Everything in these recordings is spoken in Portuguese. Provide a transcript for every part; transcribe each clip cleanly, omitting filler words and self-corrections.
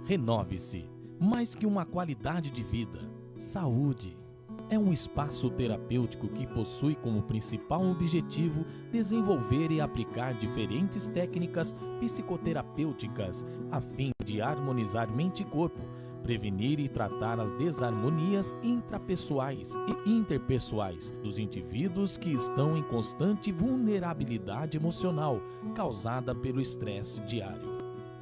Renove-se. Mais que uma qualidade de vida, saúde. É um espaço terapêutico que possui como principal objetivo desenvolver e aplicar diferentes técnicas psicoterapêuticas a fim de harmonizar mente e corpo, prevenir e tratar as desarmonias intrapessoais e interpessoais dos indivíduos que estão em constante vulnerabilidade emocional causada pelo estresse diário.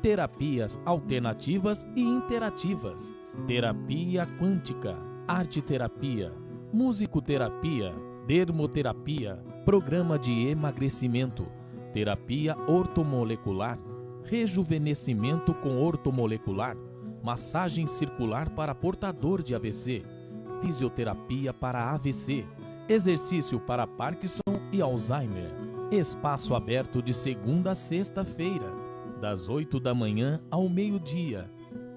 Terapias alternativas e interativas, terapia quântica, arte-terapia, musicoterapia, dermoterapia, programa de emagrecimento, terapia ortomolecular, rejuvenescimento com ortomolecular, massagem circular para portador de AVC, fisioterapia para AVC, exercício para Parkinson e Alzheimer. Espaço aberto de segunda a sexta-feira, das 8 da manhã ao meio-dia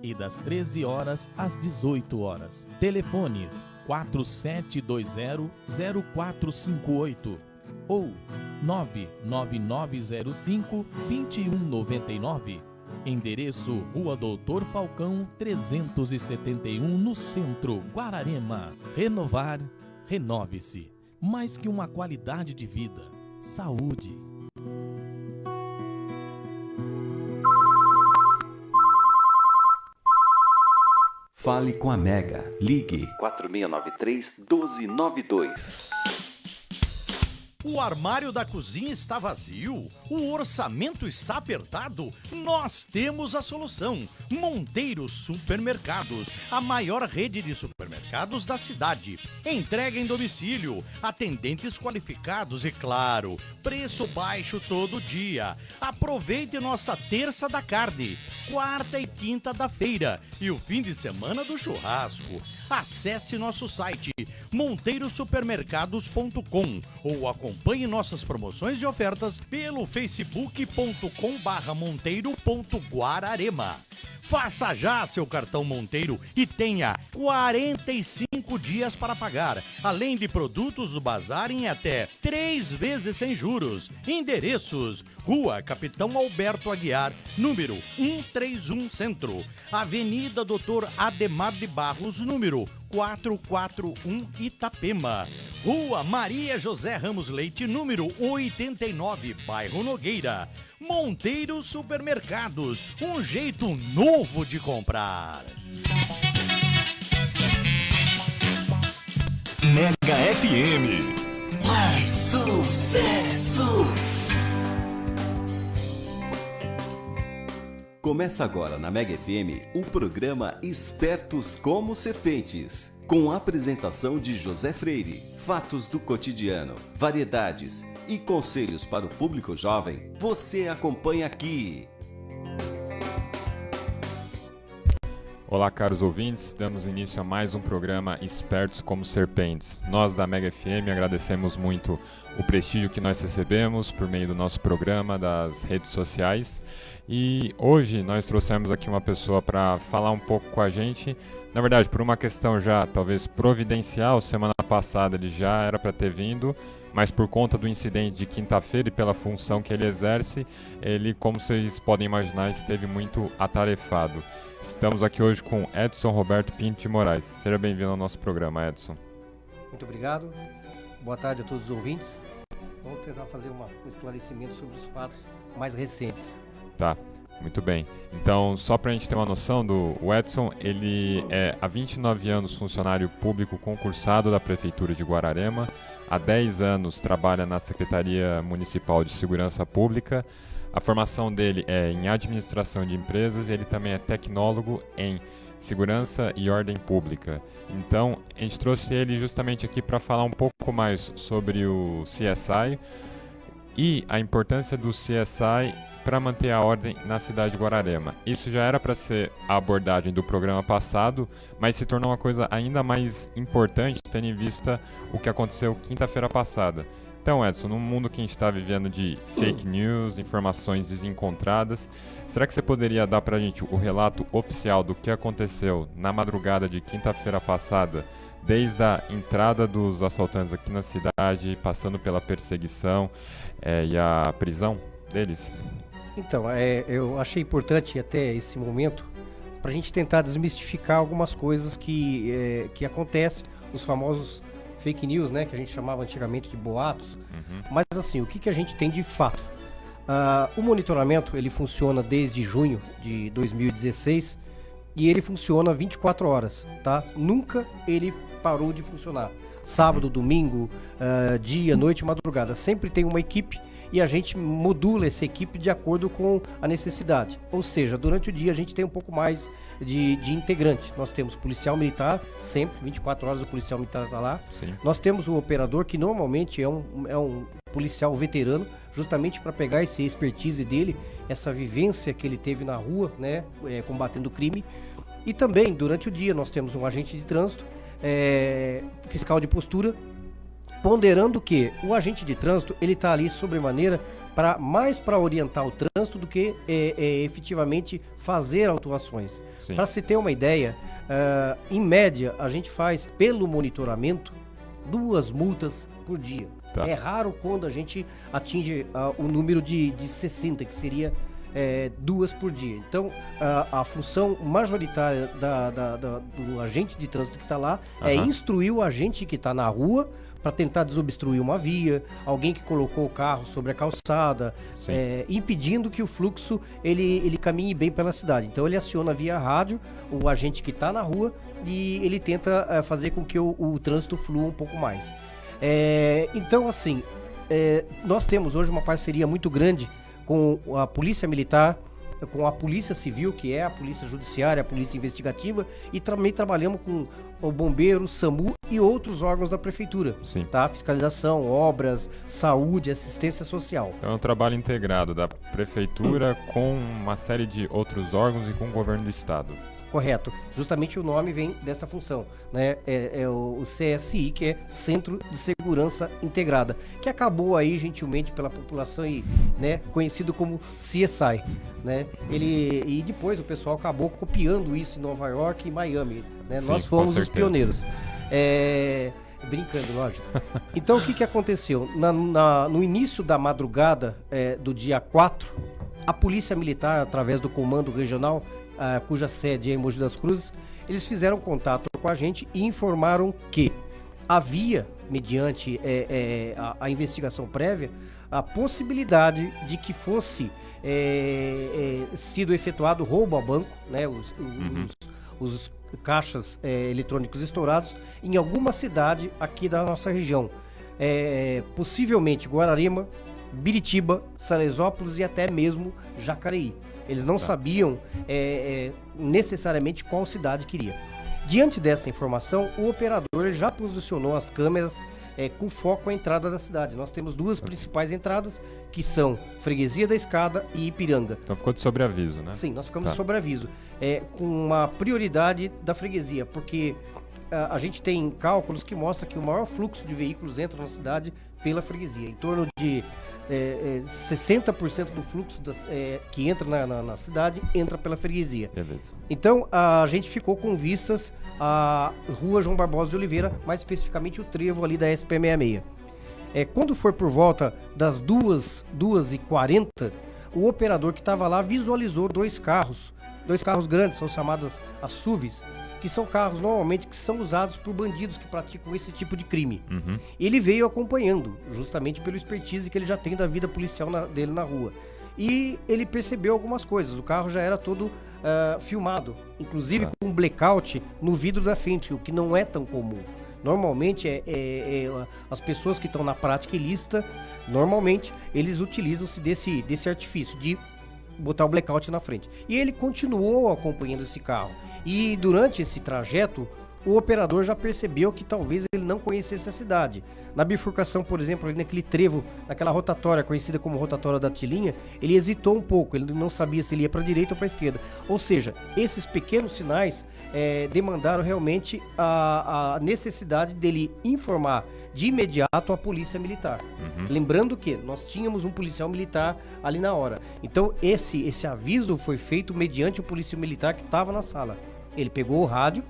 e das 13 horas às 18 horas. Telefones 4720-0458 ou 99905-2199. Endereço Rua Doutor Falcão 371 no Centro, Guararema. Renovar, renove-se. Mais que uma qualidade de vida, saúde. Fale com a Mega. Ligue 4693-1292. O armário da cozinha está vazio? O orçamento está apertado? Nós temos a solução. Monteiro Supermercados, a maior rede de supermercados da cidade. Entrega em domicílio, atendentes qualificados e, claro, preço baixo todo dia. Aproveite nossa terça da carne, quarta e quinta da feira e o fim de semana do churrasco. Acesse nosso site monteirosupermercados.com ou acompanhe nossas promoções e ofertas pelo facebook.com/monteiro.guararema. Faça já seu cartão Monteiro e tenha 45 dias para pagar, além de produtos do bazar em até 3 vezes sem juros. Endereços: Rua Capitão Alberto Aguiar, número 131 Centro, Avenida Dr. Ademar de Barros, número 441 Itapema, Rua Maria José Ramos Leite, número 89, Bairro Nogueira. Monteiro Supermercados, um jeito novo de comprar. Mega FM. Mais sucesso! Começa agora na Mega FM o programa Espertos como Serpentes, com a apresentação de José Freire, fatos do cotidiano, variedades e conselhos para o público jovem. Você acompanha aqui. Olá, caros ouvintes, damos início a mais um programa Espertos como Serpentes. Nós da Mega FM agradecemos muito o prestígio que nós recebemos por meio do nosso programa, das redes sociais. E hoje nós trouxemos aqui uma pessoa para falar um pouco com a gente. Na verdade, por uma questão já talvez providencial, semana passada ele já era para ter vindo, mas por conta do incidente de quinta-feira e pela função que ele exerce, ele, como vocês podem imaginar, esteve muito atarefado. Estamos aqui hoje com Edson Roberto Pinto de Moraes. Seja bem-vindo ao nosso programa, Edson. Muito obrigado. Boa tarde a todos os ouvintes. Vamos tentar fazer um esclarecimento sobre os fatos mais recentes. Tá, muito bem. Então, só para a gente ter uma noção, o Edson, ele é há 29 anos funcionário público concursado da Prefeitura de Guararema. Há 10 anos trabalha na Secretaria Municipal de Segurança Pública. A formação dele é em administração de empresas e ele também é tecnólogo em segurança e ordem pública. Então, a gente trouxe ele justamente aqui para falar um pouco mais sobre o CSI e a importância do CSI para manter a ordem na cidade de Guararema. Isso já era para ser a abordagem do programa passado, mas se tornou uma coisa ainda mais importante, tendo em vista o que aconteceu quinta-feira passada. Então, Edson, num mundo que a gente está vivendo de fake news, informações desencontradas, será que você poderia dar para a gente o relato oficial do que aconteceu na madrugada de quinta-feira passada, desde a entrada dos assaltantes aqui na cidade, passando pela perseguição e a prisão deles? Então, eu achei importante até esse momento para a gente tentar desmistificar algumas coisas que acontecem, os famosos fake news, né, que a gente chamava antigamente de boatos. Mas assim, o que a gente tem de fato? O monitoramento, ele funciona desde junho de 2016 e ele funciona 24 horas, tá? Nunca ele parou de funcionar. Sábado, domingo, dia, noite, madrugada. Sempre tem uma equipe e a gente modula essa equipe de acordo com a necessidade. Ou seja, durante o dia a gente tem um pouco mais de integrante. Nós temos policial militar, sempre, 24 horas o policial militar está lá. Sim. Nós temos o operador, que normalmente é um policial veterano, justamente para pegar esse expertise dele, essa vivência que ele teve na rua, né, combatendo o crime. E também, durante o dia, nós temos um agente de trânsito, fiscal de postura, ponderando que o agente de trânsito, ele está ali sobremaneira mais para orientar o trânsito do que efetivamente fazer autuações. Para se ter uma ideia, em média, a gente faz pelo monitoramento 2 multas por dia. Tá. É raro quando a gente atinge o número de 60, que seria 2 por dia. Então, a função majoritária do agente de trânsito que está lá é instruir o agente que está na rua para tentar desobstruir uma via, alguém que colocou o carro sobre a calçada, impedindo que o fluxo ele caminhe bem pela cidade. Então ele aciona via rádio o agente que está na rua e ele tenta fazer com que o trânsito flua um pouco mais. Então assim, nós temos hoje uma parceria muito grande com a Polícia Militar, com a Polícia Civil, que é a Polícia Judiciária, a Polícia Investigativa, e também trabalhamos com o Bombeiro, SAMU e outros órgãos da Prefeitura. Sim. Tá? Fiscalização, obras, saúde, assistência social. Então é um trabalho integrado da Prefeitura com uma série de outros órgãos e com o Governo do Estado. Correto. Justamente o nome vem dessa função, né? É o CSI, que é Centro de Segurança Integrada, que acabou aí gentilmente pela população e, né, conhecido como CSI, né? E depois o pessoal acabou copiando isso em Nova York e Miami, né? Sim, Nós fomos com os certeza. pioneiros. Brincando, lógico. Então o que aconteceu? No início da madrugada do dia 4, a Polícia Militar, através do Comando Regional, cuja sede é em Mogi das Cruzes, eles fizeram contato com a gente e informaram que havia, mediante a investigação prévia, a possibilidade de que fosse sido efetuado roubo a banco, né, os caixas eletrônicos estourados em alguma cidade aqui da nossa região, possivelmente Guararema, Biritiba, Salesópolis e até mesmo Jacareí. Eles não sabiam necessariamente qual cidade queria. Diante dessa informação, o operador já posicionou as câmeras com foco à entrada da cidade. Nós temos 2 principais entradas, que são Freguesia da Escada e Ipiranga. Então ficou de sobreaviso, né? Sim, nós ficamos de sobreaviso. Com uma prioridade da freguesia, porque a gente tem cálculos que mostram que o maior fluxo de veículos entra na cidade pela freguesia. Em torno de 60% do fluxo que entra na cidade entra pela freguesia. Beleza. Então a gente ficou com vistas à Rua João Barbosa de Oliveira, mais especificamente o trevo ali da SP66. Quando foi por volta das 2h40, o operador que estava lá visualizou 2 carros grandes, são chamadas as SUVs, que são carros normalmente que são usados por bandidos que praticam esse tipo de crime. Ele veio acompanhando, justamente pelo expertise que ele já tem da vida policial dele na rua. E ele percebeu algumas coisas, o carro já era todo filmado, inclusive com um blackout no vidro da frente, o que não é tão comum. Normalmente as pessoas que estão na prática ilícita, normalmente eles utilizam-se desse artifício de botar o blackout na frente. E ele continuou acompanhando esse carro. E durante esse trajeto, o operador já percebeu que talvez ele não conhecesse a cidade. Na bifurcação, por exemplo, ali naquele trevo, naquela rotatória conhecida como rotatória da Tilinha, ele hesitou um pouco, ele não sabia se ele ia para a direita ou para a esquerda. Ou seja, esses pequenos sinais demandaram realmente a necessidade dele informar de imediato a polícia militar. Lembrando que nós tínhamos um policial militar ali na hora. Então esse aviso foi feito mediante o policial militar que estava na sala. Ele pegou o rádio,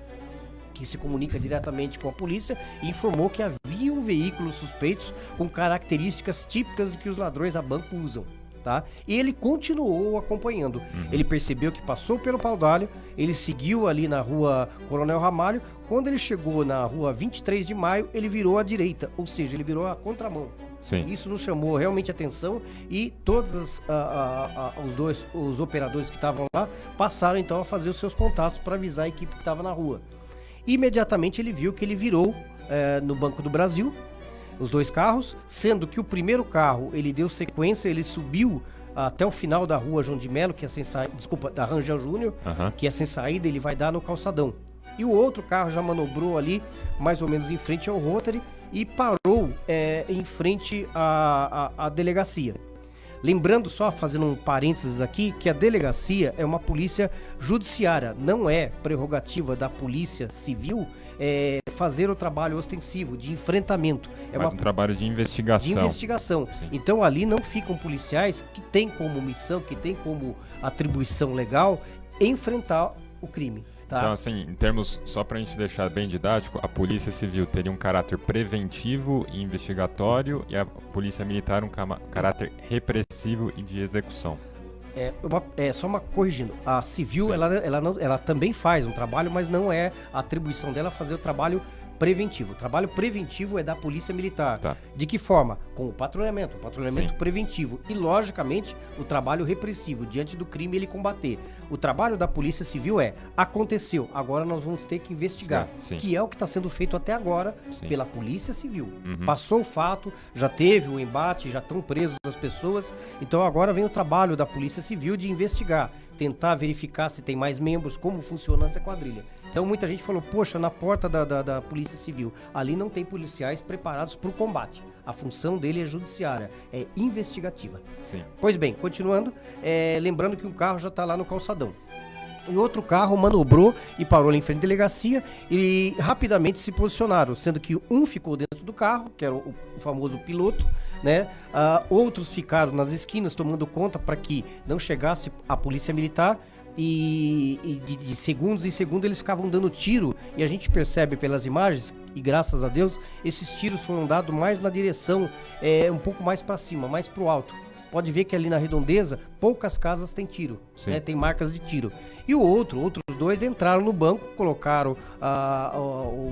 que se comunica diretamente com a polícia, e informou que haviam veículos suspeitos com características típicas de que os ladrões a banco usam. tá? E ele continuou acompanhando. Ele percebeu que passou pelo Paudalho, ele seguiu ali na rua Coronel Ramalho. Quando ele chegou na rua 23 de Maio, ele virou à direita, ou seja, ele virou a contramão. Sim. Isso nos chamou realmente atenção e todos os operadores que estavam lá passaram então a fazer os seus contatos para avisar a equipe que estava na rua. Imediatamente ele viu que ele virou no Banco do Brasil, os dois carros, sendo que o primeiro carro ele deu sequência, ele subiu até o final da rua João de Melo, que é sem saída, desculpa, da Rangel Júnior, que é sem saída, ele vai dar no calçadão. E o outro carro já manobrou ali, mais ou menos em frente ao Rotary, e parou em frente à delegacia. Lembrando, só fazendo um parênteses aqui, que a delegacia é uma polícia judiciária, não é prerrogativa da polícia civil fazer o trabalho ostensivo, de enfrentamento. É um trabalho de investigação. De investigação. Sim. Então ali não ficam policiais que têm como missão, que têm como atribuição legal enfrentar o crime. Tá? Então, assim, em termos, só pra gente deixar bem didático, a Polícia Civil teria um caráter preventivo e investigatório e a Polícia Militar um caráter repressivo e de execução. Só uma corrigindo, a Civil ela também faz um trabalho, mas não é a atribuição dela fazer o trabalho preventivo. O trabalho preventivo é da Polícia Militar. Tá. De que forma? Com o patrulhamento Sim. preventivo e, logicamente, o trabalho repressivo, diante do crime ele combater. O trabalho da Polícia Civil aconteceu, agora nós vamos ter que investigar, Sim. que é o que está sendo feito até agora Sim. pela Polícia Civil. Uhum. Passou o fato, já teve o embate, já estão presos as pessoas, então agora vem o trabalho da Polícia Civil de investigar, tentar verificar se tem mais membros, como funciona essa quadrilha. Então muita gente falou, poxa, na porta da Polícia Civil, ali não tem policiais preparados para o combate. A função dele é judiciária, é investigativa. Sim. Pois bem, continuando, lembrando que um carro já está lá no calçadão. E outro carro manobrou e parou ali em frente à delegacia e rapidamente se posicionaram, sendo que um ficou dentro do carro, que era o famoso piloto, né? Outros ficaram nas esquinas tomando conta para que não chegasse a polícia militar. E de segundos em segundo eles ficavam dando tiro, e a gente percebe pelas imagens, e graças a Deus, esses tiros foram dados mais na direção, um pouco mais para cima, mais para o alto. Pode ver que ali na redondeza, poucas casas têm tiro, né? Tem marcas de tiro. E outros dois entraram no banco, colocaram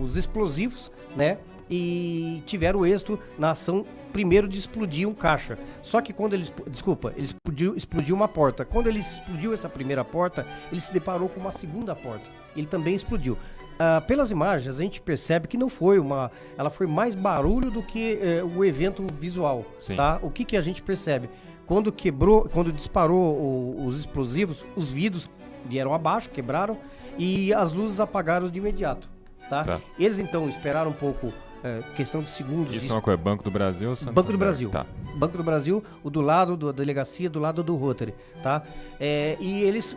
os explosivos, né? E tiveram êxito na ação, primeiro de explodir um caixa. Só que quando ele explodiu uma porta. Quando ele explodiu essa primeira porta, ele se deparou com uma segunda porta. Ele também explodiu. Pelas imagens, a gente percebe que não foi ela foi mais barulho do que o evento visual. Sim. Tá? O que a gente percebe? Quando disparou os explosivos, os vidros vieram abaixo, quebraram, e as luzes apagaram de imediato. Tá? Eles então esperaram um pouco, questão de segundos. Isso é uma coisa, Banco do Brasil ou Santander? Banco do Brasil. Tá. Banco do Brasil, o do lado da delegacia, do lado do Rotary, tá? E eles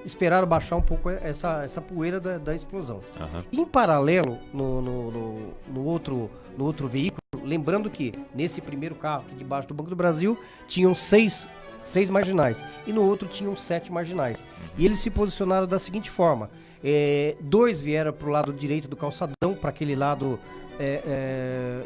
esperaram baixar um pouco essa poeira da explosão. Uhum. Em paralelo, no outro veículo, lembrando que nesse primeiro carro aqui debaixo do Banco do Brasil, tinham seis marginais, e no outro tinham 7 marginais. E eles se posicionaram da seguinte forma: 2 vieram para o lado direito do calçadão, para aquele lado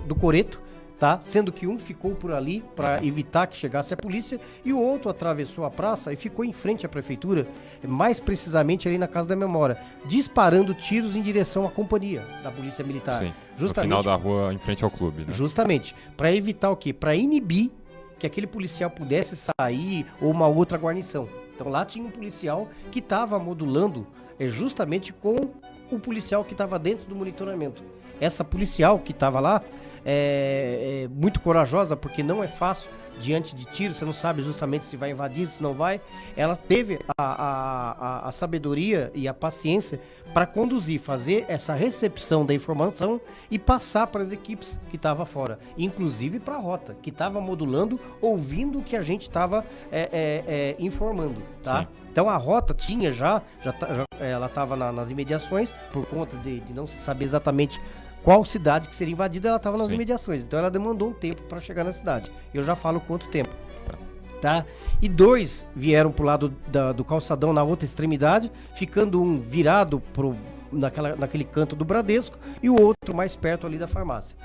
do coreto, tá? Sendo que um ficou por ali para evitar que chegasse a polícia, e o outro atravessou a praça e ficou em frente à prefeitura, mais precisamente ali na Casa da Memória, disparando tiros em direção à companhia da Polícia Militar. Sim, justamente, no final da rua, em frente ao clube, né? Justamente, para evitar o quê? Para inibir que aquele policial pudesse sair, ou uma outra guarnição. Então lá tinha um policial que estava modulando justamente com o policial que estava dentro do monitoramento. Essa policial que estava lá é muito corajosa, porque não é fácil diante de tiro, você não sabe justamente se vai invadir, se não vai. Ela teve a sabedoria e a paciência para conduzir, fazer essa recepção da informação e passar para as equipes que estavam fora, inclusive para a rota, que estava modulando, ouvindo o que a gente estava informando, tá? Sim. Então a rota tinha ela estava nas imediações, por conta de não se saber exatamente qual cidade que seria invadida, ela estava nas imediações. Então ela demandou um tempo para chegar na cidade. Eu já falo quanto tempo. Tá? E 2 vieram pro lado do calçadão na outra extremidade, ficando um virado naquele canto do Bradesco e o outro mais perto ali da farmácia.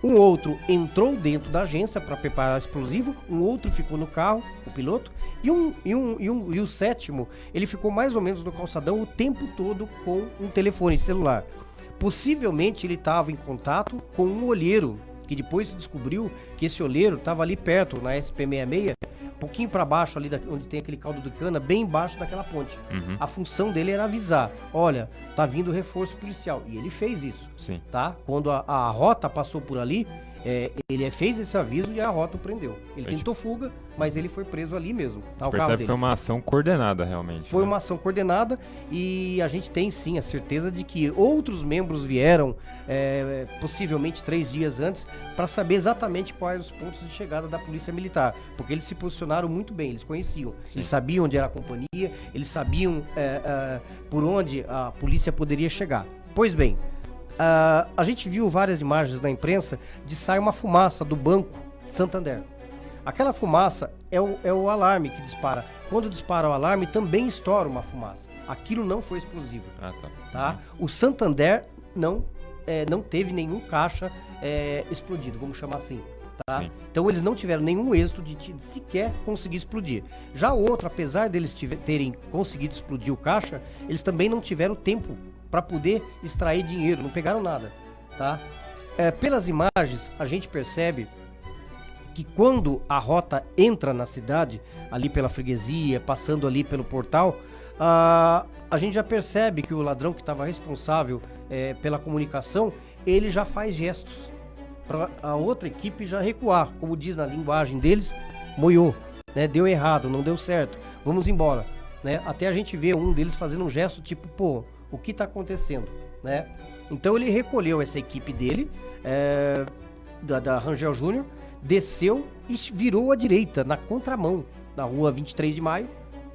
Um outro entrou dentro da agência para preparar o explosivo, um outro ficou no carro, o piloto, e o sétimo, ele ficou mais ou menos no calçadão o tempo todo com um telefone celular. Possivelmente ele estava em contato com um olheiro, que depois se descobriu que esse olheiro estava ali perto, na SP66, um pouquinho para baixo ali, onde tem aquele caldo de cana, bem embaixo daquela ponte. Uhum. A função dele era avisar, olha, tá vindo reforço policial. E ele fez isso, Sim. tá? Quando a rota passou por ali, ele fez esse aviso e a rota o prendeu. Ele tentou fuga, mas ele foi preso ali mesmo. Tá, Você percebe que foi uma ação coordenada, realmente. Foi né? uma ação coordenada e a gente tem sim a certeza de que outros membros vieram, possivelmente 3 dias antes, para saber exatamente quais os pontos de chegada da Polícia Militar. Porque eles se posicionaram muito bem, eles conheciam. Sim. Eles sabiam onde era a companhia, eles sabiam por onde a polícia poderia chegar. Pois bem, a gente viu várias imagens na imprensa de sair uma fumaça do Banco Santander. Aquela fumaça é o alarme que dispara. Quando dispara o alarme, também estoura uma fumaça. Aquilo não foi explosivo. Ah, Tá? O Santander não teve nenhum caixa explodido, vamos chamar assim. Tá? Sim. Então eles não tiveram nenhum êxito de sequer conseguir explodir. Já o outro, apesar deles terem conseguido explodir o caixa, eles também não tiveram tempo para poder extrair dinheiro, não pegaram nada. Tá? Pelas imagens, a gente percebe que quando a rota entra na cidade, ali pela freguesia, passando ali pelo portal, a gente já percebe que o ladrão que estava responsável pela comunicação, ele já faz gestos para a outra equipe já recuar, como diz na linguagem deles, moiou, né? Deu errado, não deu certo, vamos embora, né? Até a gente vê um deles fazendo um gesto tipo, pô, o que está acontecendo, né? Então ele recolheu essa equipe dele, da Rangel Júnior, desceu e virou à direita, na contramão, na rua 23 de Maio,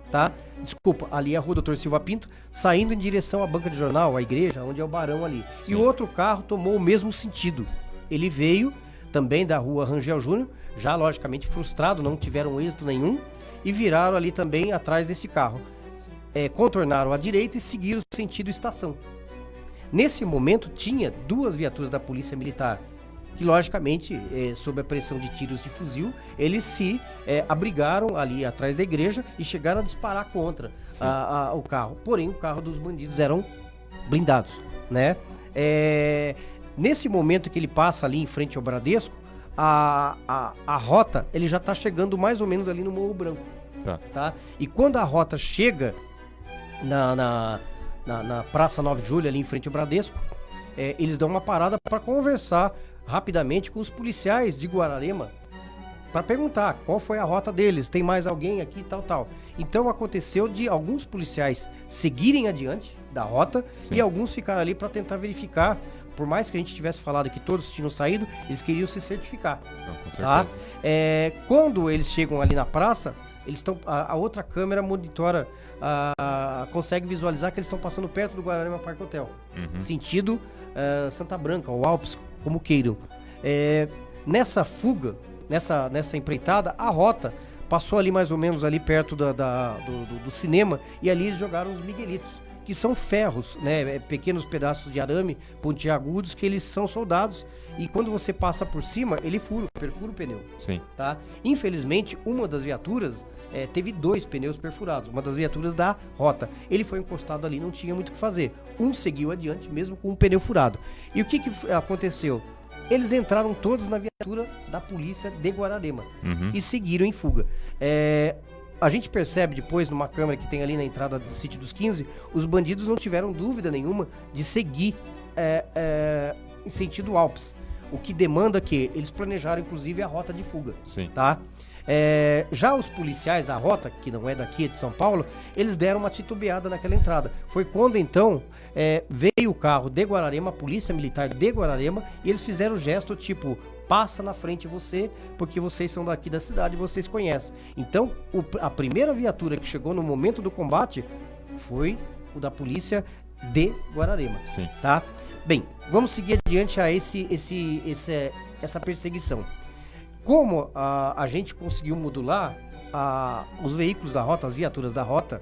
tá? Desculpa, ali é a rua Dr. Silva Pinto, saindo em direção à banca de jornal, à igreja, onde é o Barão ali. Sim. E o outro carro tomou o mesmo sentido. Ele veio também da rua Rangel Júnior, já logicamente frustrado, não tiveram êxito nenhum, e viraram ali também atrás desse carro. Contornaram à direita e seguiram sentido estação. Nesse momento tinha 2 viaturas da Polícia Militar, que logicamente, sob a pressão de tiros de fuzil, eles se abrigaram ali atrás da igreja e chegaram a disparar contra o carro. Porém, o carro dos bandidos eram blindados, né? Nesse momento que ele passa ali em frente ao Bradesco, a rota, ele já está chegando mais ou menos ali no Morro Branco. Tá? E quando a rota chega na Praça 9 de Julho, ali em frente ao Bradesco, eles dão uma parada para conversar rapidamente com os policiais de Guararema para perguntar qual foi a rota deles, tem mais alguém aqui, tal. Então aconteceu de alguns policiais seguirem adiante da rota. Sim. E alguns ficaram ali para tentar verificar. Por mais que a gente tivesse falado que todos tinham saído, eles queriam se certificar. Não, com certeza. Tá? Quando eles chegam ali na praça, eles estão, a outra câmera monitora, consegue visualizar que eles estão passando perto do Guararema Park Hotel. Uhum. Sentido Santa Branca, ou Alpes, como queiram. Nessa fuga, nessa empreitada, a rota passou ali mais ou menos ali perto do cinema, e ali eles jogaram os miguelitos, que são ferros, né, pequenos pedaços de arame pontiagudos, que eles são soldados, e quando você passa por cima, ele perfura o pneu. Sim. Tá? Infelizmente, uma das viaturas teve 2 pneus perfurados, uma das viaturas da rota. Ele foi encostado ali, não tinha muito o que fazer. Um seguiu adiante, mesmo com um pneu furado. E o que aconteceu? Eles entraram todos na viatura da polícia de Guararema. Uhum. E seguiram em fuga. A gente percebe depois, numa câmera que tem ali na entrada do Sítio dos 15, os bandidos não tiveram dúvida nenhuma de seguir em sentido Alpes. O que demanda que eles planejaram, inclusive, a rota de fuga. Sim. Tá? Já os policiais, a rota, que não é daqui, é de São Paulo, eles deram uma titubeada naquela entrada. Foi quando, então, veio o carro de Guararema, a Polícia Militar de Guararema, e eles fizeram o gesto tipo, passa na frente você, porque vocês são daqui da cidade e vocês conhecem. Então, a primeira viatura que chegou no momento do combate foi o da Polícia de Guararema. Sim. Tá? Bem, vamos seguir adiante a essa perseguição. Como a gente conseguiu modular os veículos da rota, as viaturas da rota,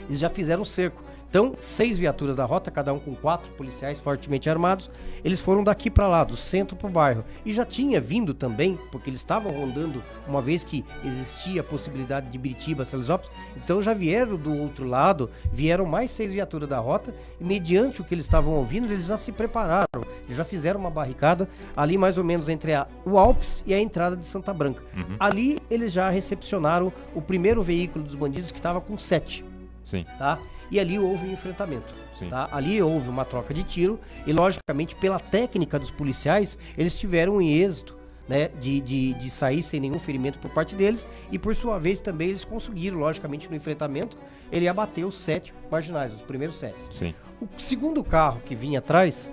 eles já fizeram cerco. Então, 6 viaturas da rota, cada um com 4 policiais fortemente armados, eles foram daqui para lá, do centro para o bairro. E já tinha vindo também, porque eles estavam rondando, uma vez que existia a possibilidade de Biritiba, Salesópolis, então já vieram do outro lado, vieram mais 6 viaturas da rota, e mediante o que eles estavam ouvindo, eles já se prepararam, eles já fizeram uma barricada ali mais ou menos entre o Alpes e a entrada de Santa Branca. Ali eles já recepcionaram o primeiro veículo dos bandidos, que estava com 7. Sim. Tá? E ali houve um enfrentamento. Sim. Tá? Ali houve uma troca de tiro e, logicamente, pela técnica dos policiais, eles tiveram um êxito, né, de sair sem nenhum ferimento por parte deles, e por sua vez também eles conseguiram, logicamente, no enfrentamento, ele abateu os 7 marginais, os primeiros 7. Sim. O segundo carro que vinha atrás,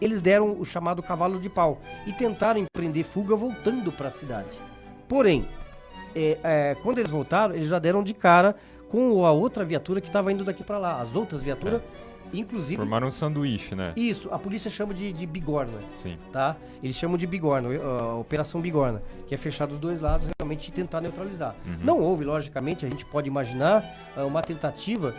eles deram o chamado cavalo de pau e tentaram empreender fuga voltando para a cidade. Porém, quando eles voltaram, eles já deram de cara com a outra viatura que estava indo daqui para lá. As outras viaturas, inclusive... Formaram um sanduíche, né? Isso, a polícia chama de bigorna. Sim. Tá? Eles chamam de bigorna, a Operação Bigorna, que é fechar dos dois lados, realmente tentar neutralizar. Não houve, logicamente, a gente pode imaginar uma tentativa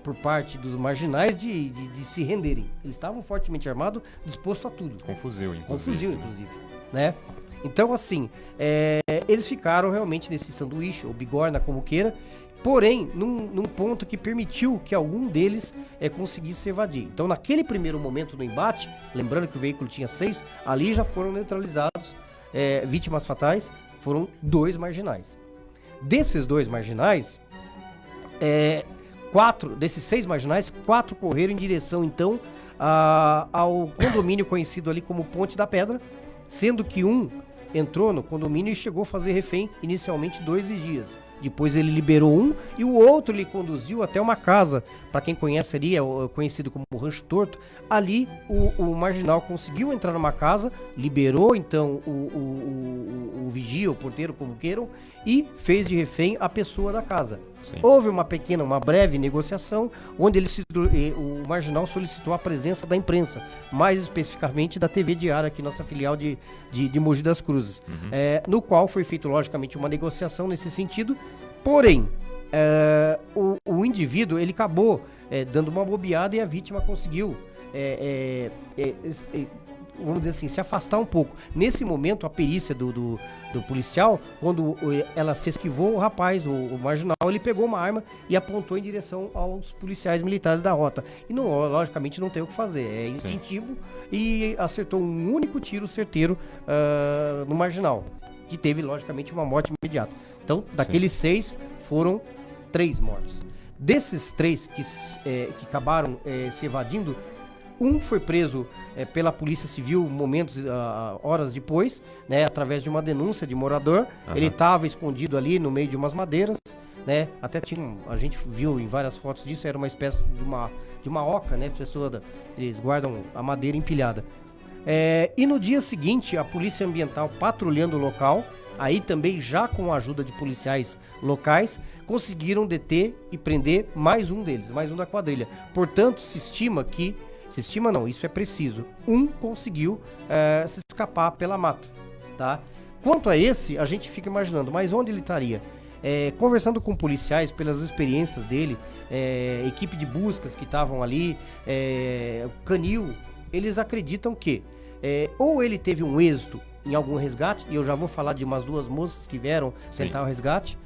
por parte dos marginais de se renderem. Eles estavam fortemente armados, dispostos a tudo. Com fuzil, inclusive. Com fuzil, inclusive. Né? Então, assim, eles ficaram realmente nesse sanduíche, ou bigorna, como queira, porém, num ponto que permitiu que algum deles conseguisse se evadir. Então, naquele primeiro momento do embate, lembrando que o veículo tinha 6, ali já foram neutralizados vítimas fatais, foram 2 marginais. Desses 2 marginais, 4 desses 6 marginais, 4 correram em direção, então, ao condomínio conhecido ali como Ponte da Pedra, sendo que um entrou no condomínio e chegou a fazer refém inicialmente 2 vigias. Depois ele liberou um e o outro ele conduziu até uma casa. Para quem conhece ali, é conhecido como Rancho Torto. Ali o marginal conseguiu entrar numa casa, liberou então o vigia, o porteiro, como queiram, e fez de refém a pessoa da casa. Sim. Houve uma breve negociação, onde o marginal solicitou a presença da imprensa, mais especificamente da TV Diária, aqui nossa filial de Mogi das Cruzes, no qual foi feita, logicamente, uma negociação nesse sentido, porém, o indivíduo, ele acabou dando uma bobeada e a vítima conseguiu, vamos dizer assim, se afastar um pouco. Nesse momento, a perícia do policial, quando ela se esquivou, o rapaz, o marginal, ele pegou uma arma e apontou em direção aos policiais militares da rota. E logicamente não tem o que fazer, é instintivo. Sim. E acertou um único tiro certeiro no marginal, que teve, logicamente, uma morte imediata. Então, daqueles 6, foram 3 mortes. Desses 3 que acabaram se evadindo, um foi preso pela Polícia Civil horas depois, né, através de uma denúncia de morador. Ele estava escondido ali no meio de umas madeiras, né? Até a gente viu em várias fotos disso, era uma espécie de uma oca, né? Eles guardam a madeira empilhada. E no dia seguinte, a Polícia Ambiental, patrulhando o local, aí também já com a ajuda de policiais locais, conseguiram deter e prender mais um deles, mais um da quadrilha. Portanto, se estima não, isso é preciso. Um conseguiu se escapar pela mata, tá? Quanto a esse, a gente fica imaginando, mas onde ele estaria? Conversando com policiais, pelas experiências dele, equipe de buscas que estavam ali, canil, eles acreditam que ou ele teve um êxito em algum resgate, e eu já vou falar de umas 2 moças que vieram tentar o resgate,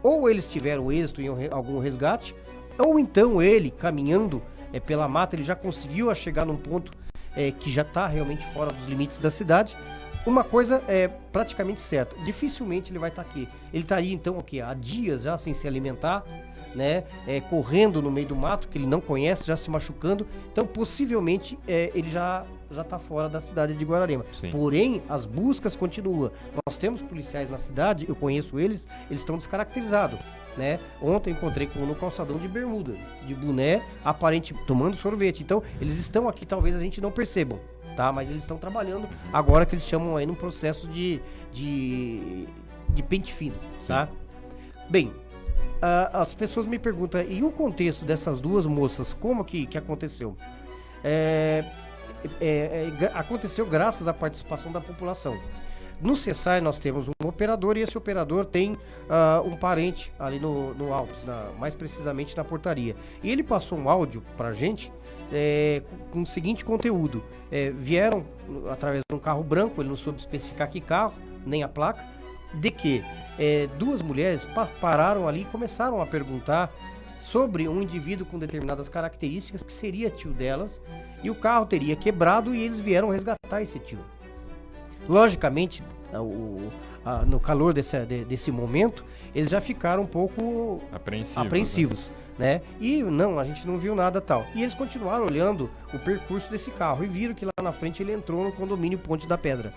ou eles tiveram êxito em algum resgate, ou então ele, caminhando pela mata, ele já conseguiu chegar num ponto que já está realmente fora dos limites da cidade. Uma coisa é praticamente certa, dificilmente ele vai estar aqui. Ele estaria então há dias já sem se alimentar, né? Correndo no meio do mato, que ele não conhece, já se machucando. Então possivelmente ele já está fora da cidade de Guararema. Sim. Porém, as buscas continuam. Nós temos policiais na cidade, eu conheço eles estão descaracterizados, né? Ontem eu encontrei com um no calçadão de bermuda, de boné, aparente tomando sorvete. Então, eles estão aqui, talvez a gente não perceba, tá? Mas eles estão trabalhando agora, que eles chamam aí num processo de pente fino, tá? Bem, as pessoas me perguntam, e o contexto dessas 2 moças, como que aconteceu? Aconteceu graças à participação da população. No CSI nós temos um operador e esse operador tem um parente ali no Alpes, mais precisamente na portaria. E ele passou um áudio pra gente com o seguinte conteúdo. Vieram através de um carro branco, ele não soube especificar que carro, nem a placa, de que duas mulheres pararam ali e começaram a perguntar sobre um indivíduo com determinadas características que seria tio delas, e o carro teria quebrado e eles vieram resgatar esse tio. Logicamente, no calor desse momento, eles já ficaram um pouco apreensivos, né? E não, a gente não viu nada tal. E eles continuaram olhando o percurso desse carro e viram que lá na frente ele entrou no condomínio Ponte da Pedra,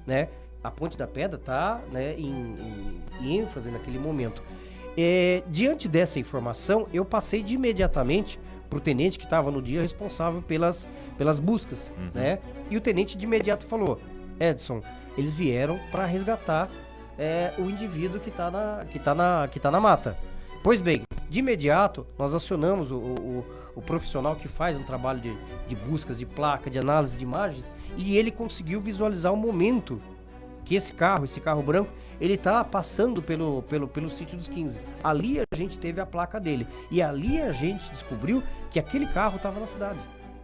né? A Ponte da Pedra tá, né, em ênfase naquele momento. Diante dessa informação, eu passei de imediatamente para o tenente que estava no dia responsável pelas buscas, né? E o tenente de imediato falou: Edson, eles vieram para resgatar o indivíduo que tá na mata. Pois bem, de imediato nós acionamos o profissional que faz um trabalho de buscas de placa, de análise de imagens, e ele conseguiu visualizar o momento que esse carro branco, ele tá passando pelo sítio dos 15. Ali a gente teve a placa dele. E ali a gente descobriu que aquele carro estava na cidade.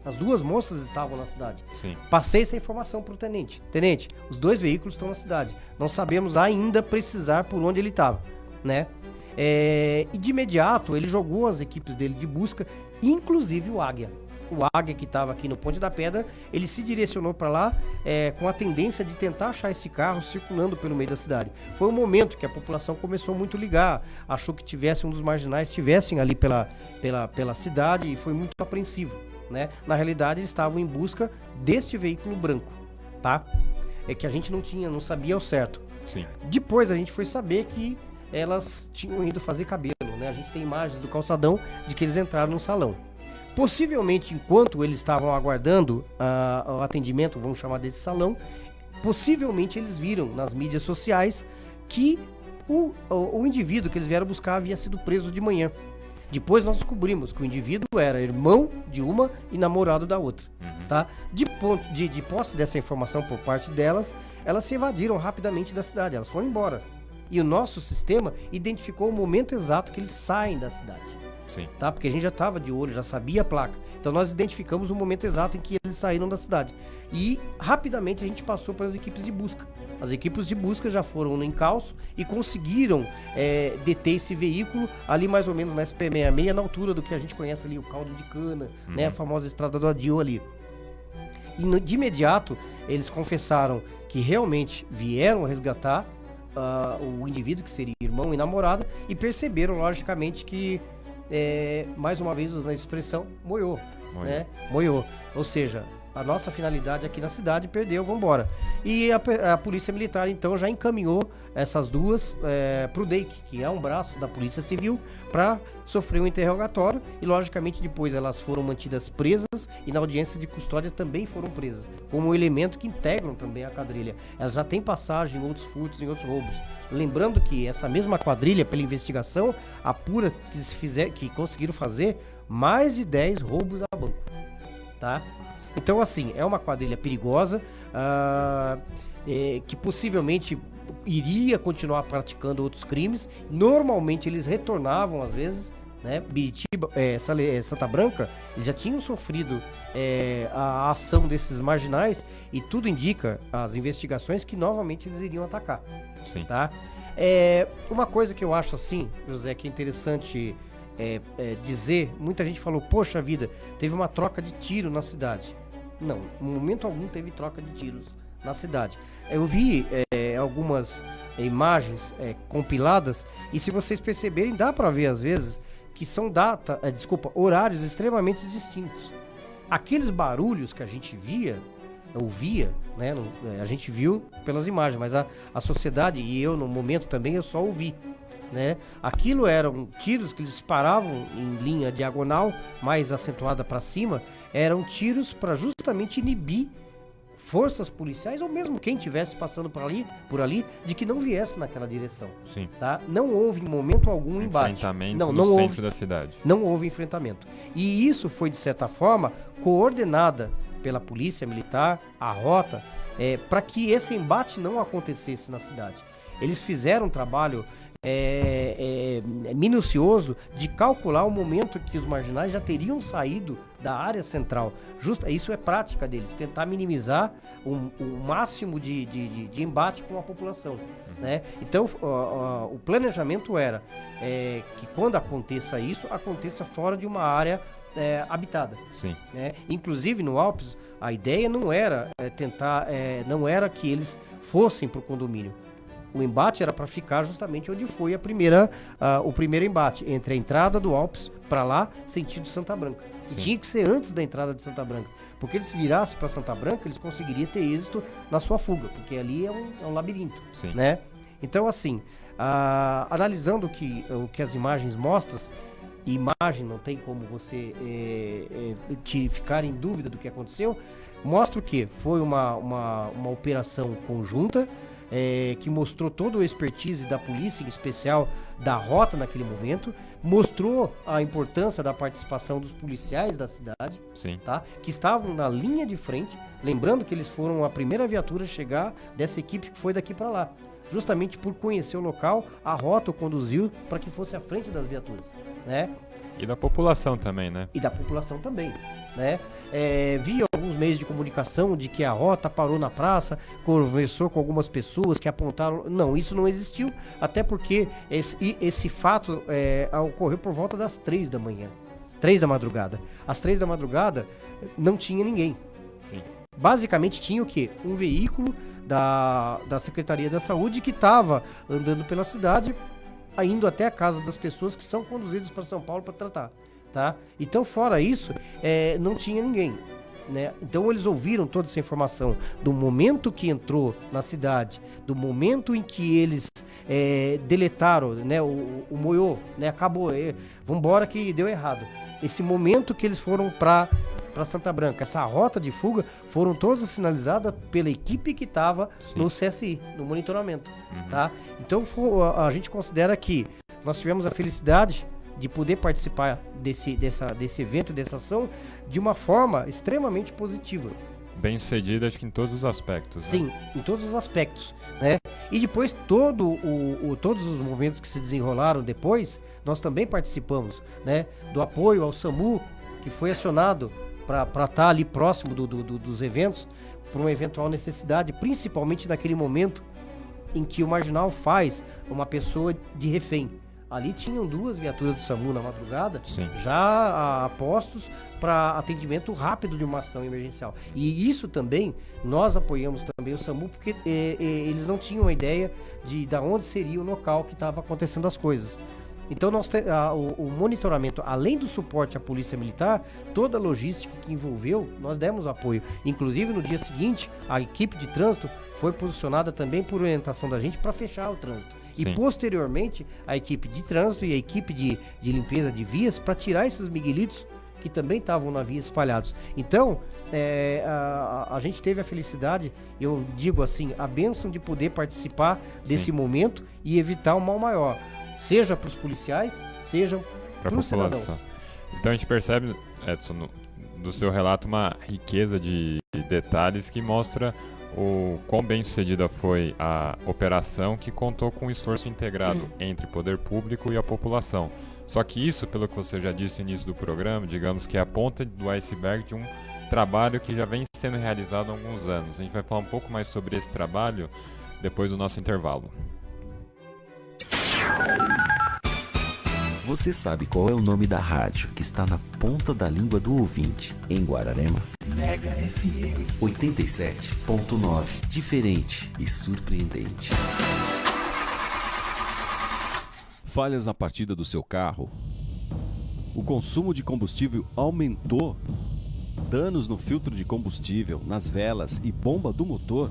As duas moças estavam na cidade. Sim. Passei essa informação pro tenente. Tenente, os dois veículos estão na cidade. Não sabemos ainda precisar por onde ele estava, né? E de imediato ele jogou as equipes dele de busca, inclusive o Águia. O Águia, que estava aqui no Ponte da Pedra, ele se direcionou para lá com a tendência de tentar achar esse carro circulando pelo meio da cidade. Foi um momento que a população começou muito a ligar, achou que tivesse um dos marginais, estivessem ali pela cidade, e foi muito apreensivo, né? Na realidade, eles estavam em busca deste veículo branco, tá? Que a gente não sabia ao certo. Sim. Depois a gente foi saber que elas tinham ido fazer cabelo, né? A gente tem imagens do calçadão de que eles entraram no salão. Possivelmente, enquanto eles estavam aguardando o atendimento, vamos chamar desse salão, possivelmente eles viram nas mídias sociais que o indivíduo que eles vieram buscar havia sido preso de manhã. Depois nós descobrimos que o indivíduo era irmão de uma e namorado da outra. Tá? De posse dessa informação por parte delas, elas se evadiram rapidamente da cidade, elas foram embora. E o nosso sistema identificou o momento exato que eles saem da cidade. Sim. Tá? Porque a gente já estava de olho, já sabia a placa. Então nós identificamos o momento exato em que eles saíram da cidade. E rapidamente a gente passou para as equipes de busca. As equipes de busca já foram no encalço e conseguiram deter esse veículo ali mais ou menos na SP66, na altura do que a gente conhece ali, o caldo de cana, né? A famosa estrada do Adio ali. E de imediato eles confessaram que realmente vieram resgatar o indivíduo que seria irmão e namorada, e perceberam logicamente que mais uma vez usando a expressão, moiou. Né? Moiou. Ou seja, a nossa finalidade aqui na cidade perdeu, vambora. E a Polícia Militar então já encaminhou essas duas pro DEIC, que é um braço da Polícia Civil, para sofrer um interrogatório, e logicamente depois elas foram mantidas presas e na audiência de custódia também foram presas, como um elemento que integram também a quadrilha. Elas já têm passagem em outros furtos, em outros roubos. Lembrando que essa mesma quadrilha, pela investigação, apura que conseguiram fazer mais de 10 roubos a banco, tá? Então, assim, é uma quadrilha perigosa, que possivelmente iria continuar praticando outros crimes. Normalmente eles retornavam às vezes, né? Biritiba, Santa Branca, eles já tinham sofrido a ação desses marginais, e tudo indica, as investigações, que novamente eles iriam atacar. Sim. Tá? Uma coisa que eu acho assim, José, que é interessante dizer, muita gente falou, poxa vida, teve uma troca de tiro na cidade. Não, em momento algum teve troca de tiros na cidade. Eu vi algumas imagens compiladas, e se vocês perceberem, dá para ver às vezes que são horários extremamente distintos. Aqueles barulhos que a gente ouvia, né? A gente viu pelas imagens, mas a sociedade e eu no momento também eu só ouvi, né? Aquilo eram tiros que eles disparavam em linha diagonal, mais acentuada para cima. Eram tiros para justamente inibir forças policiais, ou mesmo quem estivesse passando por ali, de que não viesse naquela direção. Sim. Tá? Não houve em momento algum embate. Enfrentamento não no centro houve, da cidade. Não houve enfrentamento. E isso foi, de certa forma, coordenada pela Polícia Militar, a rota, para que esse embate não acontecesse na cidade. Eles fizeram um trabalho minucioso de calcular o momento que os marginais já teriam saído da área central. Isso é prática deles, tentar minimizar o máximo de embate com a população, né? Então, o planejamento era que quando aconteça isso, aconteça fora de uma área habitada. Sim. Né? Inclusive, no Alpes, a ideia não era não era que eles fossem para o condomínio. O embate era para ficar justamente onde foi o primeiro embate, entre a entrada do Alpes para lá, sentido Santa Branca. E tinha que ser antes da entrada de Santa Branca, porque eles virassem para Santa Branca, eles conseguiriam ter êxito na sua fuga, porque ali é um labirinto. Sim. Né? Então, assim, analisando o que as imagens mostram, e imagem não tem como você ficar em dúvida do que aconteceu, mostra o quê? Foi uma operação conjunta, que mostrou toda a expertise da polícia, em especial da rota naquele momento, mostrou a importância da participação dos policiais da cidade, Sim. tá? Que estavam na linha de frente, lembrando que eles foram a primeira viatura a chegar dessa equipe que foi daqui para lá, justamente por conhecer o local, a rota o conduziu para que fosse à frente das viaturas, né? E da população também, né? E da população também, né? Vi alguns meios de comunicação de que a rota parou na praça, conversou com algumas pessoas que apontaram... Não, isso não existiu, até porque esse fato ocorreu por volta das 3 da manhã, 3 da madrugada. Às 3 da madrugada não tinha ninguém. Sim. Basicamente tinha o quê? Um veículo da Secretaria da Saúde que estava andando pela cidade, indo até a casa das pessoas que são conduzidas para São Paulo para tratar, tá? Então, fora isso, não tinha ninguém, né? Então, eles ouviram toda essa informação do momento que entrou na cidade, do momento em que eles deletaram, né? O moiô, né? Acabou, vambora que deu errado. Esse momento que eles foram para Santa Branca, essa rota de fuga, foram todas sinalizadas pela equipe que estava no CSI, no monitoramento, tá? Então a gente considera que nós tivemos a felicidade de poder participar desse evento, dessa ação, de uma forma extremamente positiva. Bem sucedido, acho que em todos os aspectos. Sim, né? Em todos os aspectos, né? E depois todos os movimentos que se desenrolaram depois, nós também participamos, né? Do apoio ao SAMU, que foi acionado para estar ali próximo dos eventos, por uma eventual necessidade, principalmente naquele momento em que o marginal faz uma pessoa de refém. Ali tinham 2 viaturas do SAMU na madrugada, Sim. já a postos para atendimento rápido de uma ação emergencial. E isso também, nós apoiamos também o SAMU, porque eles não tinham a ideia de onde seria o local que estava acontecendo as coisas. Então, o monitoramento, além do suporte à Polícia Militar, toda a logística que envolveu, nós demos apoio. Inclusive, no dia seguinte, a equipe de trânsito foi posicionada também por orientação da gente para fechar o trânsito. Sim. E, posteriormente, a equipe de trânsito e a equipe de limpeza de vias para tirar esses miguelitos que também estavam na via espalhados. Então, a gente teve a felicidade, eu digo assim, a bênção de poder participar desse momento e evitar um mal maior. Seja para os policiais, seja para os cidadãos. Então a gente percebe, Edson, do seu relato, uma riqueza de detalhes que mostra o quão bem sucedida foi a operação, que contou com um esforço integrado entre poder público e a população. Só que isso, pelo que você já disse no início do programa, digamos que é a ponta do iceberg de um trabalho que já vem sendo realizado há alguns anos. A gente vai falar um pouco mais sobre esse trabalho depois do nosso intervalo. Você sabe qual é o nome da rádio que está na ponta da língua do ouvinte em Guararema? Mega FM 87.9. Diferente e surpreendente. Falhas na partida do seu carro? O consumo de combustível aumentou? Danos no filtro de combustível, nas velas e bomba do motor?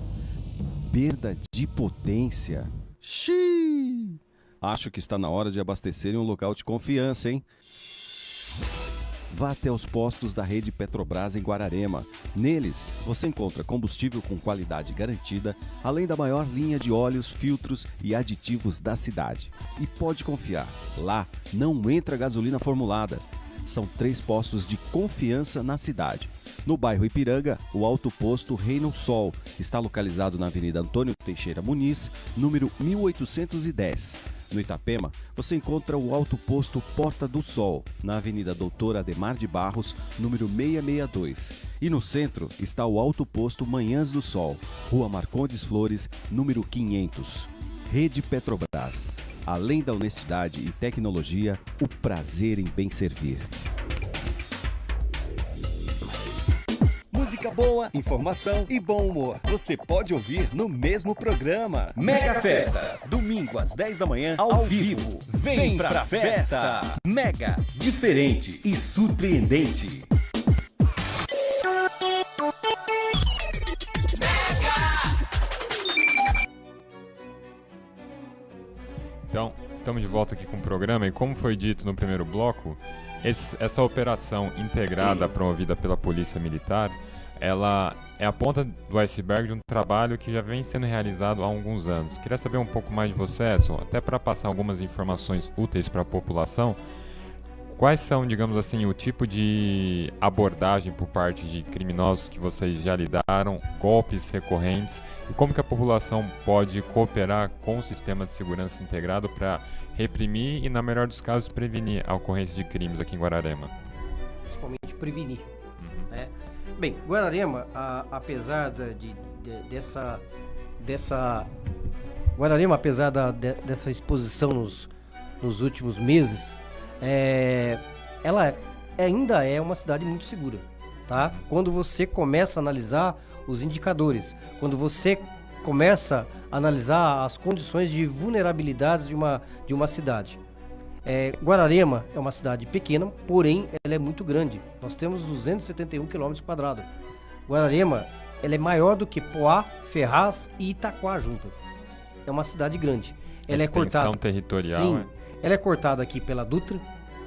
Perda de potência? Xiii! Acho que está na hora de abastecer em um local de confiança, hein? Vá até os postos da rede Petrobras em Guararema. Neles, você encontra combustível com qualidade garantida, além da maior linha de óleos, filtros e aditivos da cidade. E pode confiar, lá não entra gasolina formulada. São 3 postos de confiança na cidade. No bairro Ipiranga, o Alto Posto Reino Sol está localizado na Avenida Antônio Teixeira Muniz, número 1810. No Itapema, você encontra o Alto Posto Porta do Sol, na Avenida Doutor Ademar de Barros, número 662. E no centro está o Alto Posto Manhãs do Sol, Rua Marcondes Flores, número 500. Rede Petrobras. Além da honestidade e tecnologia, o prazer em bem servir. Música boa, informação e bom humor. Você pode ouvir no mesmo programa. Mega Festa. Domingo às 10 da manhã, ao vivo. Vem pra festa. Mega. Diferente e surpreendente. Então, estamos de volta aqui com o programa e como foi dito no primeiro bloco, essa operação integrada promovida pela Polícia Militar, ela é a ponta do iceberg de um trabalho que já vem sendo realizado há alguns anos. Queria saber um pouco mais de você, Edson, até para passar algumas informações úteis para a população. Quais são, digamos assim, o tipo de abordagem por parte de criminosos que vocês já lidaram, golpes recorrentes, e como que a população pode cooperar com o sistema de segurança integrado para reprimir e, na melhor dos casos, prevenir a ocorrência de crimes aqui em Guararema? Principalmente prevenir. Né? Bem, Guararema, apesar Guararema, apesar dessa exposição nos últimos meses, ela ainda é uma cidade muito segura, tá? Quando você começa a analisar os indicadores, quando você começa a analisar as condições de vulnerabilidades de uma cidade. Guararema é uma cidade pequena, porém ela é muito grande. Nós temos 271 km². Guararema, ela é maior do que Poá, Ferraz e Itaquá juntas. É uma cidade grande. Ela é cortada. Extensão territorial, Sim, ela é cortada aqui pela Dutra.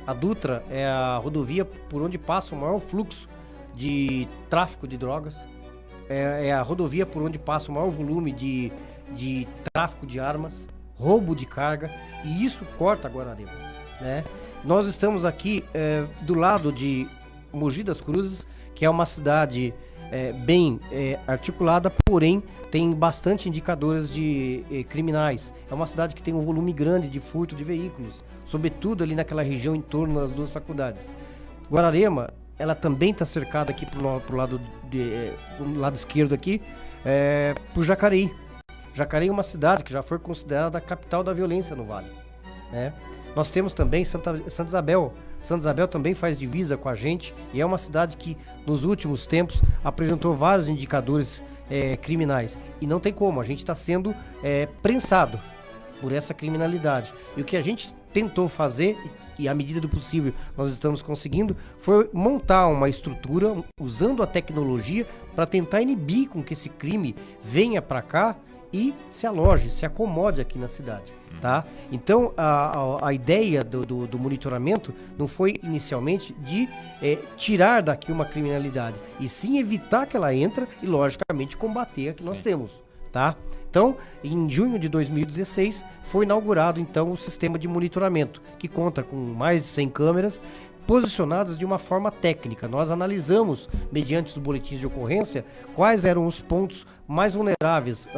A Dutra é a rodovia por onde passa o maior fluxo de tráfico de drogas. É a rodovia por onde passa o maior volume de tráfico de armas, roubo de carga, e isso corta Guararema, né? Nós estamos aqui do lado de Mogi das Cruzes, que é uma cidade bem articulada, porém tem bastante indicadores de criminais. É uma cidade que tem um volume grande de furto de veículos, sobretudo ali naquela região em torno das duas faculdades. Guararema, ela também está cercada aqui pro lado esquerdo aqui, por Jacareí. Jacareí é uma cidade que já foi considerada a capital da violência no Vale, né? Nós temos também Santa Isabel. Santa Isabel também faz divisa com a gente e é uma cidade que nos últimos tempos apresentou vários indicadores criminais. E não tem como, a gente está sendo prensado por essa criminalidade. E o que a gente tentou fazer, e à medida do possível nós estamos conseguindo, foi montar uma estrutura usando a tecnologia para tentar inibir com que esse crime venha para cá e se aloje, se acomode aqui na cidade, tá? Então, a ideia do monitoramento não foi inicialmente de tirar daqui uma criminalidade, e sim evitar que ela entre e, logicamente, combater a que nós temos, tá? Então, em junho de 2016, foi inaugurado, então, o sistema de monitoramento, que conta com mais de 100 câmeras, posicionadas de uma forma técnica. Nós analisamos, mediante os boletins de ocorrência, quais eram os pontos mais vulneráveis,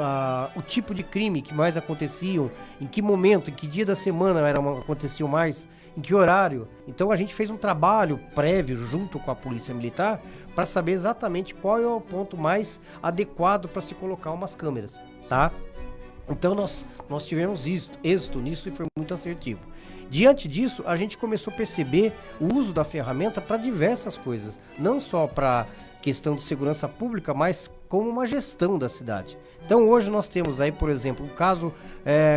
o tipo de crime que mais aconteciam, em que momento, em que dia da semana aconteciam mais, em que horário. Então a gente fez um trabalho prévio junto com a Polícia Militar para saber exatamente qual é o ponto mais adequado para se colocar umas câmeras, tá? Então nós tivemos êxito nisso e foi muito assertivo. Diante disso, a gente começou a perceber o uso da ferramenta para diversas coisas, não só para questão de segurança pública, mas como uma gestão da cidade. Então hoje nós temos aí, por exemplo, um caso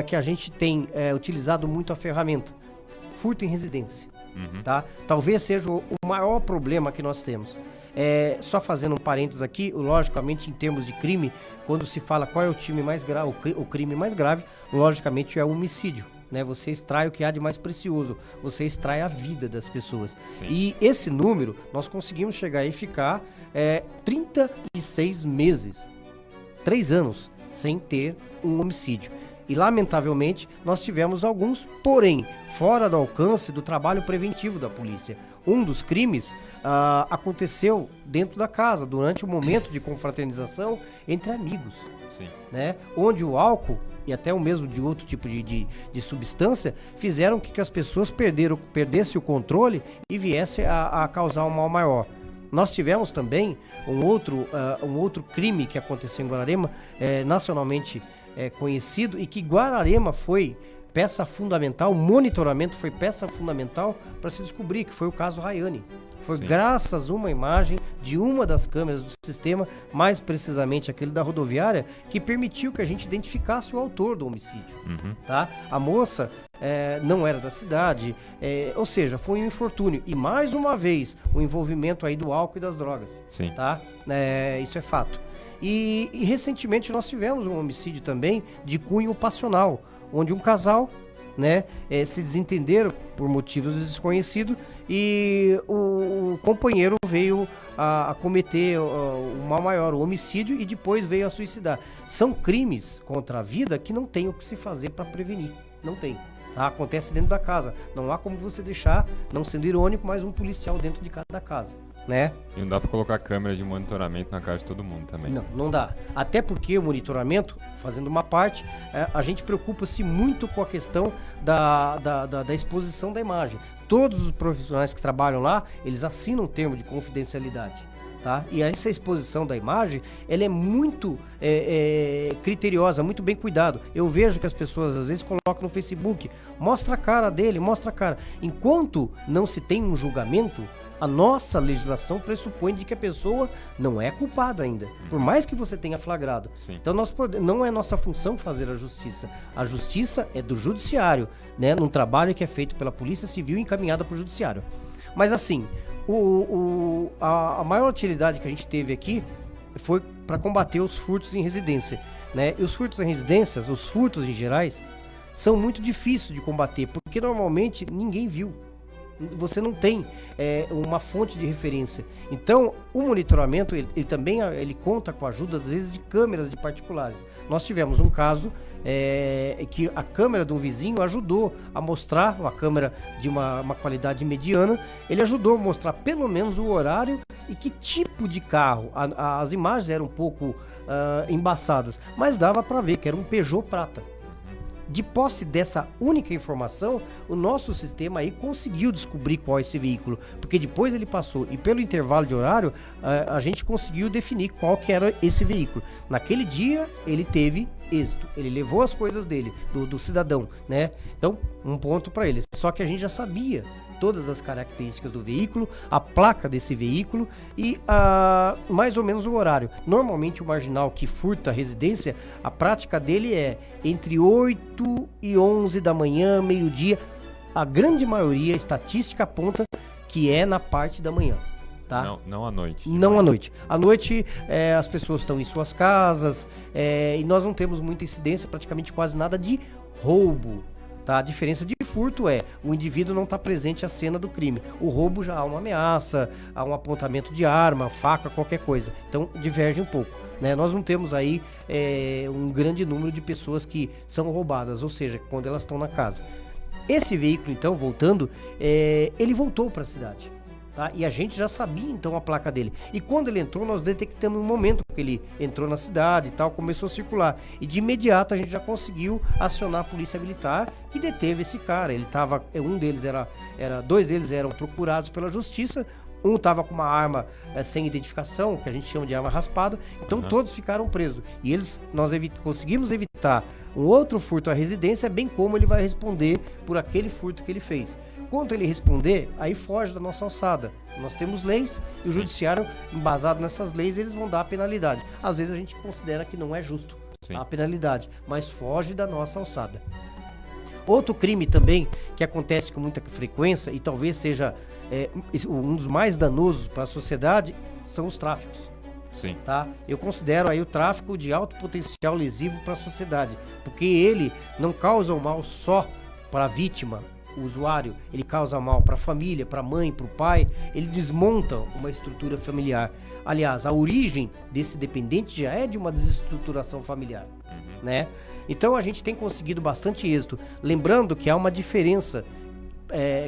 que a gente tem utilizado muito a ferramenta, furto em residência, tá? Talvez seja o maior problema que nós temos. Só fazendo um parênteses aqui, logicamente em termos de crime, quando se fala qual é o time mais grave, o crime mais grave, logicamente é o homicídio, né? Você extrai o que há de mais precioso, você extrai a vida das pessoas. Sim. E esse número, nós conseguimos chegar e ficar 36 meses, 3 anos, sem ter um homicídio. E, lamentavelmente, nós tivemos alguns, porém, fora do alcance do trabalho preventivo da polícia. Um dos crimes aconteceu dentro da casa, durante o momento de confraternização entre amigos. Sim. Né? Onde o álcool e até o mesmo de outro tipo de substância fizeram que as pessoas perdessem o controle e viessem a causar um mal maior. Nós tivemos também um outro crime que aconteceu em Guararema, nacionalmente conhecido, e que Guararema foi peça fundamental, o monitoramento foi peça fundamental para se descobrir, que foi o caso Rayane. Foi Sim. graças a uma imagem de uma das câmeras do sistema, mais precisamente aquele da rodoviária, que permitiu que a gente identificasse o autor do homicídio. Uhum. Tá? A moça não era da cidade, ou seja, foi um infortúnio. E mais uma vez, o envolvimento aí do álcool e das drogas. Sim. Tá? Isso é fato. E recentemente nós tivemos um homicídio também de cunho passional, onde um casal, né, se desentenderam por motivos desconhecidos e o companheiro veio a cometer o mal maior, o homicídio, e depois veio a suicidar. São crimes contra a vida que não tem o que se fazer para prevenir. Não tem. Tá? Acontece dentro da casa. Não há como você deixar, não sendo irônico, mais um policial dentro de cada casa. Né? E não dá pra colocar câmera de monitoramento na casa de todo mundo também. Não dá. Até porque o monitoramento, fazendo uma parte, a gente preocupa-se muito com a questão da exposição da imagem. Todos os profissionais que trabalham lá, eles assinam um termo de confidencialidade. Tá? E essa exposição da imagem, ela é muito criteriosa, muito bem cuidado. Eu vejo que as pessoas às vezes colocam no Facebook, mostra a cara dele, mostra a cara. Enquanto não se tem um julgamento, a nossa legislação pressupõe de que a pessoa não é culpada ainda, por mais que você tenha flagrado. Sim. Então não é nossa função fazer a justiça. A justiça é do judiciário, né? Num trabalho que é feito pela Polícia Civil e encaminhada para o judiciário. Mas assim, a maior utilidade que a gente teve aqui foi para combater os furtos em residência, né? E os furtos em residências, os furtos em gerais, são muito difíceis de combater, porque normalmente ninguém viu. Você não tem uma fonte de referência. Então, o monitoramento, ele também conta com a ajuda, às vezes, de câmeras de particulares. Nós tivemos um caso que a câmera de um vizinho ajudou a mostrar, uma câmera de uma qualidade mediana, ele ajudou a mostrar pelo menos o horário e que tipo de carro. As imagens eram um pouco embaçadas, mas dava para ver que era um Peugeot prata. De posse dessa única informação, o nosso sistema aí conseguiu descobrir qual é esse veículo, porque depois ele passou e pelo intervalo de horário a gente conseguiu definir qual que era esse veículo. Naquele dia ele teve êxito, ele levou as coisas dele, do cidadão, né? Então, um ponto para ele. Só que a gente já sabia todas as características do veículo, a placa desse veículo e mais ou menos o horário. Normalmente o marginal que furta a residência, a prática dele é entre 8 e 11 da manhã, meio-dia. A grande maioria, a estatística aponta que é na parte da manhã. Tá? Não à noite. Não à noite. À noite as pessoas estão em suas casas e nós não temos muita incidência, praticamente quase nada de roubo. Tá? A diferença de furto é o indivíduo não está presente à cena do crime. O roubo já há uma ameaça, há um apontamento de arma, faca, qualquer coisa. Então diverge um pouco. Né? Nós não temos aí um grande número de pessoas que são roubadas, ou seja, quando elas estão na casa. Esse veículo, então, voltando, ele voltou para a cidade. Tá? E a gente já sabia então a placa dele. E quando ele entrou, nós detectamos um momento que ele entrou na cidade e tal, começou a circular. E de imediato a gente já conseguiu acionar a polícia militar que deteve esse cara. Ele tava, dois deles eram procurados pela justiça. Um estava com uma arma sem identificação, que a gente chama de arma raspada. Então todos ficaram presos. E nós conseguimos evitar um outro furto à residência, bem como ele vai responder por aquele furto que ele fez. Quando ele responder, aí foge da nossa alçada. Nós temos leis e o judiciário, embasado nessas leis, eles vão dar a penalidade. Às vezes a gente considera que não é justo a penalidade, mas foge da nossa alçada. Outro crime também que acontece com muita frequência e talvez seja um dos mais danosos para a sociedade são os tráficos. Sim. Tá? Eu considero aí o tráfico de alto potencial lesivo para a sociedade, porque ele não causa o mal só para a vítima, o usuário, ele causa mal para a família, para a mãe, para o pai, ele desmonta uma estrutura familiar. Aliás, a origem desse dependente já é de uma desestruturação familiar, né? Então a gente tem conseguido bastante êxito. Lembrando que há uma diferença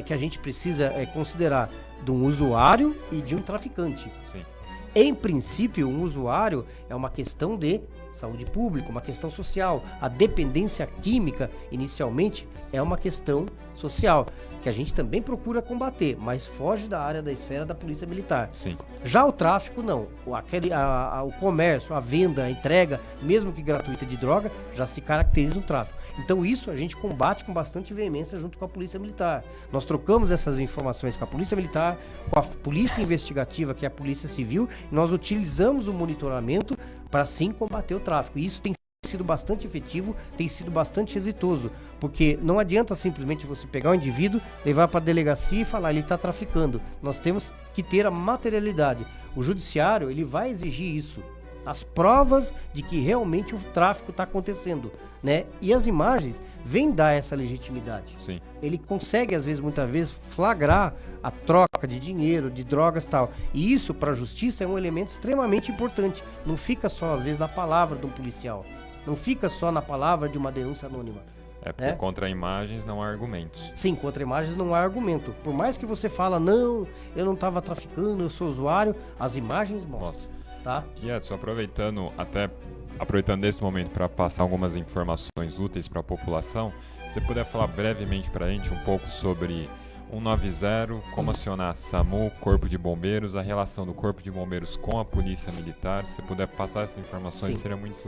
que a gente precisa considerar de um usuário e de um traficante. Sim. Em princípio, um usuário é uma questão de saúde pública, uma questão social. A dependência química, inicialmente, é uma questão social, que a gente também procura combater, mas foge da área da esfera da polícia militar. Sim. Já o tráfico, não. O comércio, a venda, a entrega, mesmo que gratuita de droga, já se caracteriza no tráfico. Então isso a gente combate com bastante veemência junto com a Polícia Militar. Nós trocamos essas informações com a Polícia Militar, com a Polícia Investigativa, que é a Polícia Civil, e nós utilizamos o monitoramento para sim combater o tráfico. E isso tem sido bastante efetivo, tem sido bastante exitoso, porque não adianta simplesmente você pegar o indivíduo, levar para a delegacia e falar, ele está traficando. Nós temos que ter a materialidade. O judiciário, ele vai exigir isso, as provas de que realmente o tráfico está acontecendo, né? E as imagens vêm dar essa legitimidade. Sim. Ele consegue, às vezes, muitas vezes, flagrar a troca de dinheiro, de drogas e tal. E isso, para a justiça, é um elemento extremamente importante. Não fica só, às vezes, na palavra de um policial. Não fica só na palavra de uma denúncia anônima. Porque contra imagens não há argumentos. Sim, contra imagens não há argumento. Por mais que você fala, não, eu não estava traficando, eu sou usuário, as imagens mostram. Tá? E Edson, aproveitando esse momento para passar algumas informações úteis para a população, você puder falar brevemente para a gente um pouco sobre 190, como acionar SAMU, Corpo de Bombeiros, a relação do Corpo de Bombeiros com a Polícia Militar. Se você puder passar essas informações, Sim. seriam muito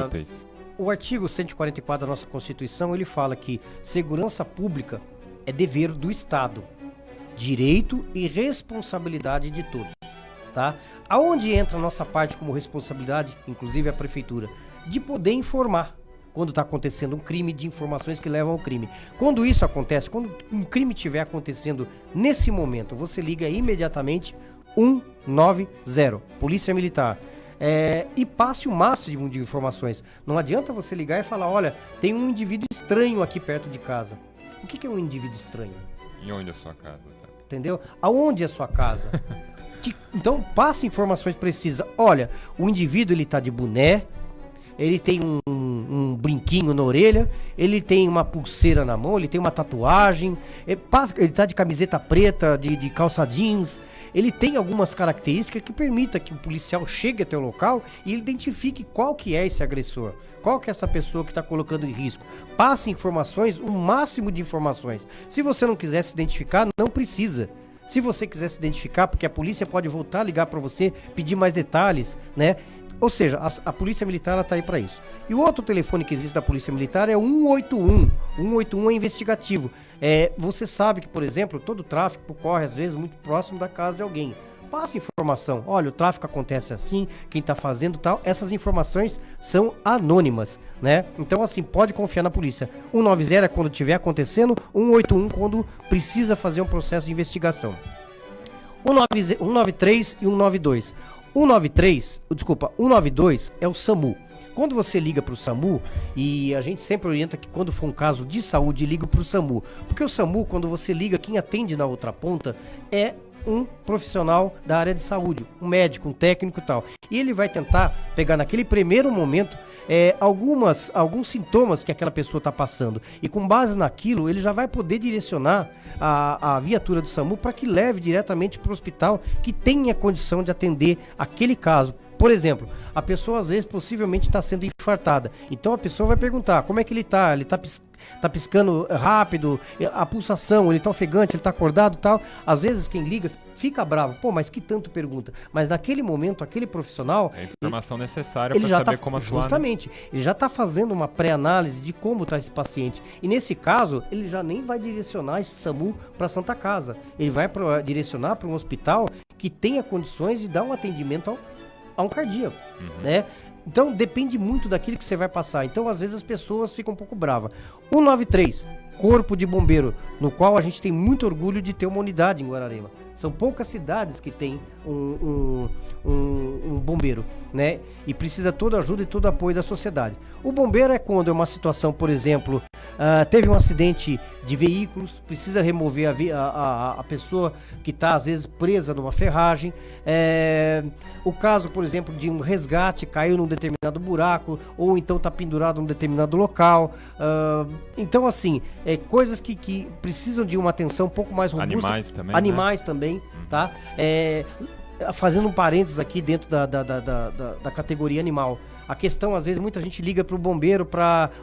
úteis. O artigo 144 da nossa Constituição, ele fala que segurança pública é dever do Estado, direito e responsabilidade de todos, tá? Aonde entra a nossa parte como responsabilidade, inclusive a prefeitura, de poder informar quando está acontecendo um crime, de informações que levam ao crime. Quando isso acontece, quando um crime estiver acontecendo nesse momento, você liga imediatamente 190, Polícia Militar. E passe o máximo de informações. Não adianta você ligar e falar, olha, tem um indivíduo estranho aqui perto de casa. O que é um indivíduo estranho? E onde é a sua casa? Tá? Entendeu? Aonde é a sua casa? Então, passe informações precisas. Olha, o indivíduo, ele tá de boné, ele tem um brinquinho na orelha, ele tem uma pulseira na mão, ele tem uma tatuagem, ele tá de camiseta preta, de calça jeans. Ele tem algumas características que permitam que o policial chegue até o local e ele identifique qual que é esse agressor, qual que é essa pessoa que está colocando em risco. Passe informações, o máximo de informações. Se você não quiser se identificar, não precisa. Se você quiser se identificar, porque a polícia pode voltar a ligar para você, pedir mais detalhes, né? Ou seja, a Polícia Militar está aí para isso. E o outro telefone que existe da Polícia Militar é o 181. 181 é investigativo. Você sabe que, por exemplo, todo tráfico ocorre, às vezes, muito próximo da casa de alguém. Passa informação. Olha, o tráfico acontece assim, quem está fazendo tal. Essas informações são anônimas, né? Então, assim, pode confiar na polícia. 190 é quando estiver acontecendo, 181 quando precisa fazer um processo de investigação. 193 e 192. 192 é o SAMU. Quando você liga para o SAMU, e a gente sempre orienta que quando for um caso de saúde, liga para o SAMU. Porque o SAMU, quando você liga, quem atende na outra ponta é um profissional da área de saúde, um médico, um técnico e tal. E ele vai tentar pegar naquele primeiro momento alguns sintomas que aquela pessoa está passando. E com base naquilo, ele já vai poder direcionar a viatura do SAMU para que leve diretamente para o hospital que tenha condição de atender aquele caso. Por exemplo, a pessoa às vezes possivelmente está sendo infartada. Então a pessoa vai perguntar como é que ele está. Ele está piscando rápido, a pulsação, ele está ofegante, ele está acordado e tal. Às vezes quem liga fica bravo. Pô, mas que tanto pergunta? Mas naquele momento, aquele profissional... É a informação necessária para saber como atuar. Justamente. Né? Ele já está fazendo uma pré-análise de como está esse paciente. E nesse caso, ele já nem vai direcionar esse SAMU para Santa Casa. Ele vai direcionar para um hospital que tenha condições de dar um atendimento a um cardíaco, né? Então depende muito daquilo que você vai passar. Então às vezes as pessoas ficam um pouco bravas. 193, corpo de bombeiro, no qual a gente tem muito orgulho de ter uma unidade em Guararema. São poucas cidades que tem um bombeiro, né? E precisa toda a ajuda e todo o apoio da sociedade. O bombeiro é quando é uma situação, por exemplo, teve um acidente de veículos, precisa remover a pessoa que está, às vezes, presa numa ferragem. O caso, por exemplo, de um resgate, caiu num determinado buraco, ou então está pendurado num determinado local. Então, assim, coisas que precisam de uma atenção um pouco mais robusta. Animais também, Animais também, tá? Fazendo um parênteses aqui dentro da categoria animal. A questão, às vezes, muita gente liga pro bombeiro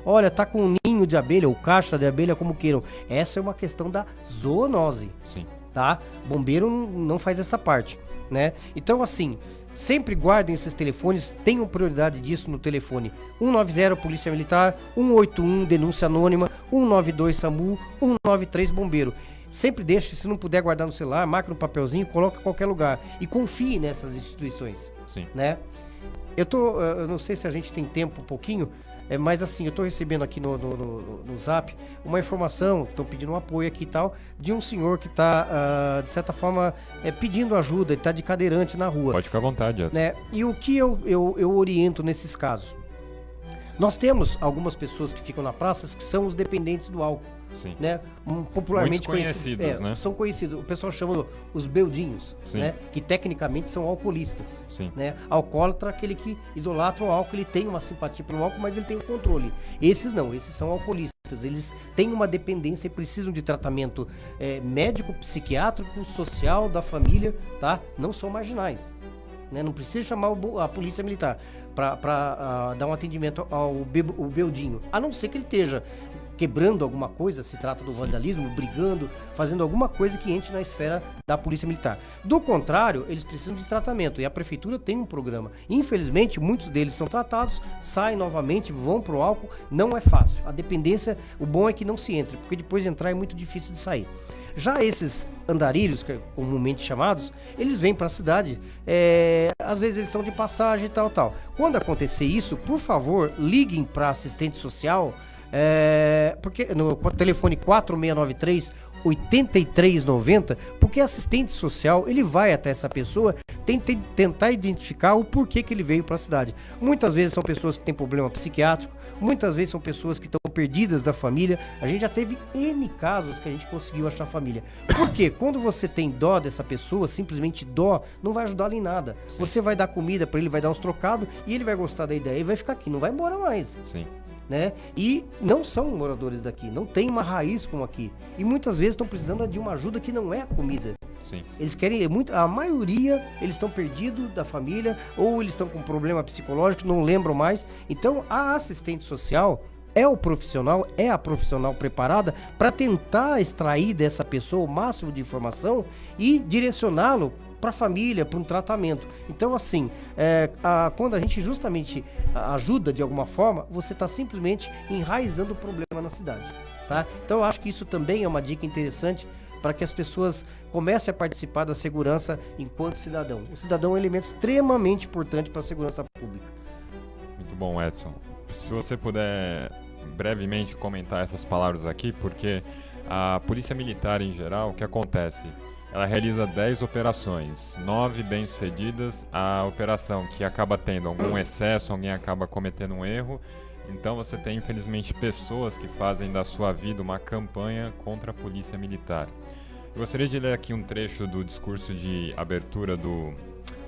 olha, tá com um ninho de abelha ou caixa de abelha, como queiram. Essa é uma questão da zoonose. Sim. Tá? Bombeiro não faz essa parte, né? Então, assim, sempre guardem esses telefones, tenham prioridade disso no telefone. 190 Polícia Militar, 181 Denúncia Anônima, 192 SAMU, 193 Bombeiro. Sempre deixe, se não puder guardar no celular, marque no papelzinho, coloque em qualquer lugar. E confie nessas instituições. Sim. Né? Eu não sei se a gente tem tempo um pouquinho, mas assim, eu tô recebendo aqui no Zap uma informação, estão pedindo um apoio aqui e tal, de um senhor que tá, de certa forma, pedindo ajuda, ele tá de cadeirante na rua. Pode ficar à vontade, Edson. Né? E o que eu oriento nesses casos? Nós temos algumas pessoas que ficam na praça que são os dependentes do álcool. Sim. Né? Popularmente muitos conhecidos, né? São conhecidos. O pessoal chama os beldinhos, Sim. né? Que tecnicamente são alcoolistas. Sim. Né? Alcoólatra, aquele que idolatra o álcool, ele tem uma simpatia pelo álcool, mas ele tem o controle. Esses não, esses são alcoolistas. Eles têm uma dependência e precisam de tratamento médico, psiquiátrico, social, da família, tá? Não são marginais. Né? Não precisa chamar a polícia militar para dar um atendimento ao beldinho, a não ser que ele esteja quebrando alguma coisa, se trata do vandalismo, brigando, fazendo alguma coisa que entre na esfera da polícia militar. Do contrário, eles precisam de tratamento e a prefeitura tem um programa. Infelizmente, muitos deles são tratados, saem novamente, vão pro álcool, não é fácil. A dependência, o bom é que não se entre, porque depois de entrar é muito difícil de sair. Já esses andarilhos, que é comumente chamados, eles vêm para a cidade, às vezes eles são de passagem e tal. Quando acontecer isso, por favor, liguem para assistente social, porque no telefone 4693 8390, porque assistente social ele vai até essa pessoa tentar identificar o porquê que ele veio para a cidade. Muitas vezes são pessoas que têm problema psiquiátrico, muitas vezes são pessoas que estão perdidas da família. A gente já teve N casos que a gente conseguiu achar família. Por quê? Quando você tem dó dessa pessoa, simplesmente dó, não vai ajudá-la em nada. Sim. Você vai dar comida para ele, vai dar uns trocados e ele vai gostar da ideia e vai ficar aqui, não vai embora mais. Sim. Né? E não são moradores daqui, não tem uma raiz como aqui. E muitas vezes estão precisando de uma ajuda que não é a comida. Sim. Eles querem, a maioria, eles estão perdidos da família, ou eles estão com problema psicológico, não lembram mais. Então, a assistente social é a profissional preparada para tentar extrair dessa pessoa o máximo de informação e direcioná-lo para a família, para um tratamento. Então, assim, quando a gente justamente ajuda de alguma forma, você está simplesmente enraizando o problema na cidade, tá? Então, eu acho que isso também é uma dica interessante para que as pessoas comecem a participar da segurança enquanto cidadão. O cidadão é um elemento extremamente importante para a segurança pública. Muito bom, Edson. Se você puder brevemente comentar essas palavras aqui, porque a Polícia Militar em geral, o que acontece? Ela realiza 10 operações, 9 bem-sucedidas, a operação que acaba tendo algum excesso, alguém acaba cometendo um erro. Então você tem, infelizmente, pessoas que fazem da sua vida uma campanha contra a Polícia Militar. Eu gostaria de ler aqui um trecho do discurso de abertura do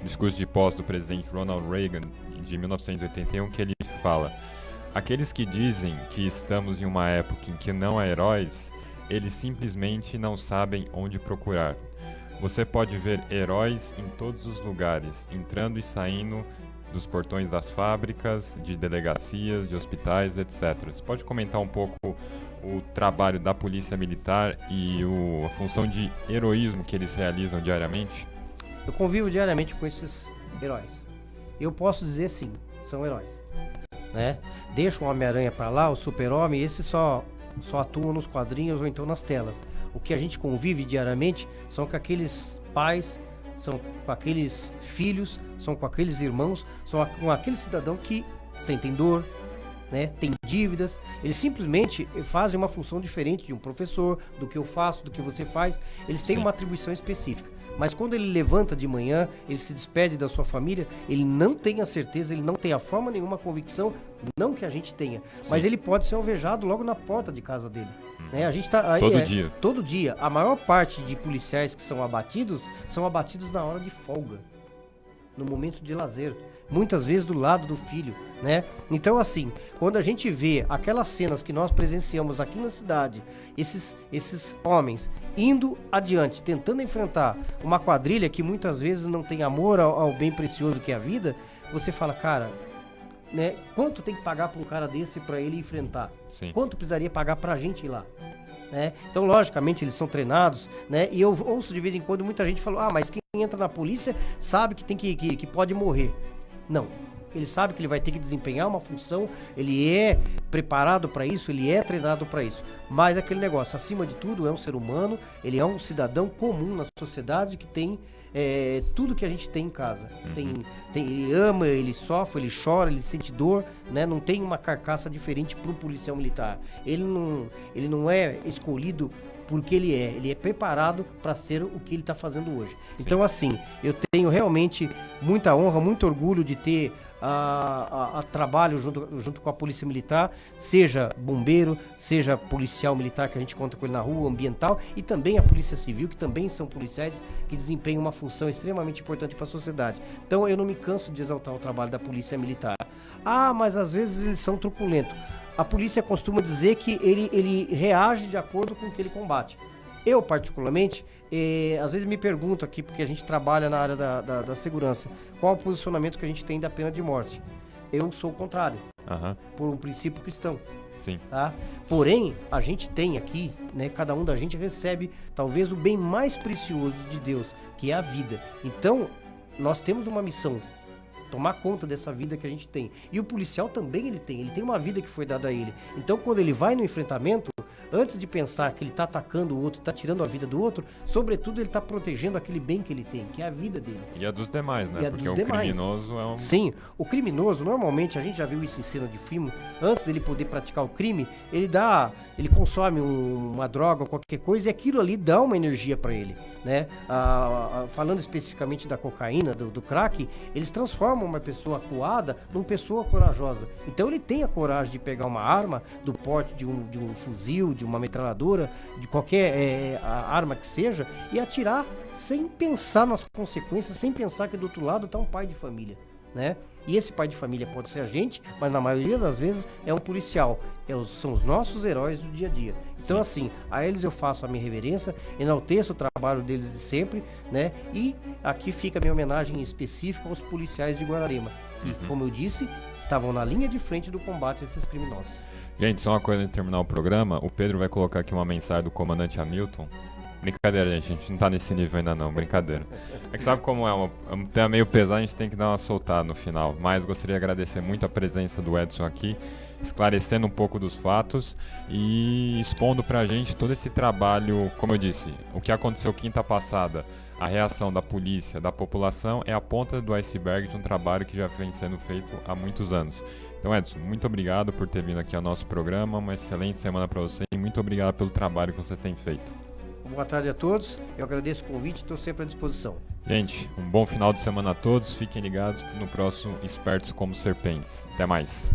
discurso de posse do presidente Ronald Reagan, de 1981, que ele fala: aqueles que dizem que estamos em uma época em que não há heróis, eles simplesmente não sabem onde procurar. Você pode ver heróis em todos os lugares, entrando e saindo dos portões das fábricas, de delegacias, de hospitais, etc. Você pode comentar um pouco o trabalho da Polícia Militar e a função de heroísmo que eles realizam diariamente? Eu convivo diariamente com esses heróis. Eu posso dizer sim, são heróis. Né? Deixa o Homem-Aranha para lá, o Super-Homem, esses só atuam nos quadrinhos ou então nas telas. O que a gente convive diariamente são com aqueles pais, são com aqueles filhos, são com aqueles irmãos, são com aquele cidadão que sentem dor, né, têm dívidas, eles simplesmente fazem uma função diferente de um professor, do que eu faço, do que você faz. Eles têm Sim. uma atribuição específica. Mas quando ele levanta de manhã, ele se despede da sua família, ele não tem a certeza, ele não tem a forma nenhuma, a convicção, não que a gente tenha, mas ele pode ser alvejado logo na porta de casa dele. Né? A gente tá, Todo dia. Todo dia. A maior parte de policiais que são abatidos na hora de folga, no momento de lazer. Muitas vezes do lado do filho, né? Então, assim, quando a gente vê aquelas cenas que nós presenciamos aqui na cidade, esses homens indo adiante, tentando enfrentar uma quadrilha que muitas vezes não tem amor ao bem precioso que é a vida, você fala, cara, né? Quanto tem que pagar para um cara desse para ele enfrentar? Sim. Quanto precisaria pagar pra gente ir lá? Né? Então, logicamente, eles são treinados, né? E eu ouço de vez em quando muita gente falando, mas quem entra na polícia sabe que tem que pode morrer. Não, ele sabe que ele vai ter que desempenhar uma função, ele é preparado para isso, ele é treinado para isso. Mas aquele negócio, acima de tudo, é um ser humano, ele é um cidadão comum na sociedade que tem tudo que a gente tem em casa. Ele ama, ele sofre, ele chora, ele sente dor, né? Não tem uma carcaça diferente para o policial militar. Ele não é escolhido porque ele é preparado para ser o que ele está fazendo hoje. Sim. Então, assim, eu tenho realmente muita honra, muito orgulho de ter trabalho junto com a Polícia Militar, seja bombeiro, seja policial militar que a gente conta com ele na rua, ambiental, e também a Polícia Civil, que também são policiais que desempenham uma função extremamente importante para a sociedade. Então, eu não me canso de exaltar o trabalho da Polícia Militar. Mas às vezes eles são truculentos. A polícia costuma dizer que ele reage de acordo com o que ele combate. Eu, particularmente, às vezes me pergunto aqui, porque a gente trabalha na área da segurança, qual o posicionamento que a gente tem da pena de morte. Eu sou o contrário, por um princípio cristão. Sim. Tá? Porém, a gente tem aqui, né, cada um da gente recebe talvez o bem mais precioso de Deus, que é a vida. Então, nós temos uma missão, tomar conta dessa vida que a gente tem. E o policial também ele tem uma vida que foi dada a ele. Então, quando ele vai no enfrentamento, antes de pensar que ele está atacando o outro, está tirando a vida do outro, sobretudo ele está protegendo aquele bem que ele tem, que é a vida dele. E a dos demais, né? E a Porque dos o demais. criminoso é um... Sim, o criminoso, normalmente, a gente já viu isso em cena de filme, antes dele poder praticar o crime, ele consome uma droga ou qualquer coisa e aquilo ali dá uma energia para ele, né? Falando especificamente da cocaína, do crack, eles transformam uma pessoa acuada numa pessoa corajosa. Então ele tem a coragem de pegar uma arma do porte de um fuzil, de uma metralhadora, de qualquer arma que seja, e atirar sem pensar nas consequências, sem pensar que do outro lado está um pai de família, né? E esse pai de família pode ser a gente, mas na maioria das vezes é um policial. São os nossos heróis do dia a dia. Então, assim, a eles eu faço a minha reverência, enalteço o trabalho deles de sempre, né? E aqui fica a minha homenagem específica aos policiais de Guararema, que, como eu disse, estavam na linha de frente do combate a esses criminosos. Gente, só uma coisa de terminar o programa, o Pedro vai colocar aqui uma mensagem do comandante Hamilton. Brincadeira, gente, a gente não tá nesse nível ainda não, brincadeira. É que sabe como é um tema meio pesado, a gente tem que dar uma soltada no final. Mas gostaria de agradecer muito a presença do Edson aqui, esclarecendo um pouco dos fatos e expondo pra gente todo esse trabalho, como eu disse, o que aconteceu quinta passada, a reação da polícia, da população, é a ponta do iceberg de um trabalho que já vem sendo feito há muitos anos. Então, Edson, muito obrigado por ter vindo aqui ao nosso programa, uma excelente semana para você e muito obrigado pelo trabalho que você tem feito. Boa tarde a todos, eu agradeço o convite e estou sempre à disposição. Gente, um bom final de semana a todos, fiquem ligados no próximo Espertos como Serpentes. Até mais!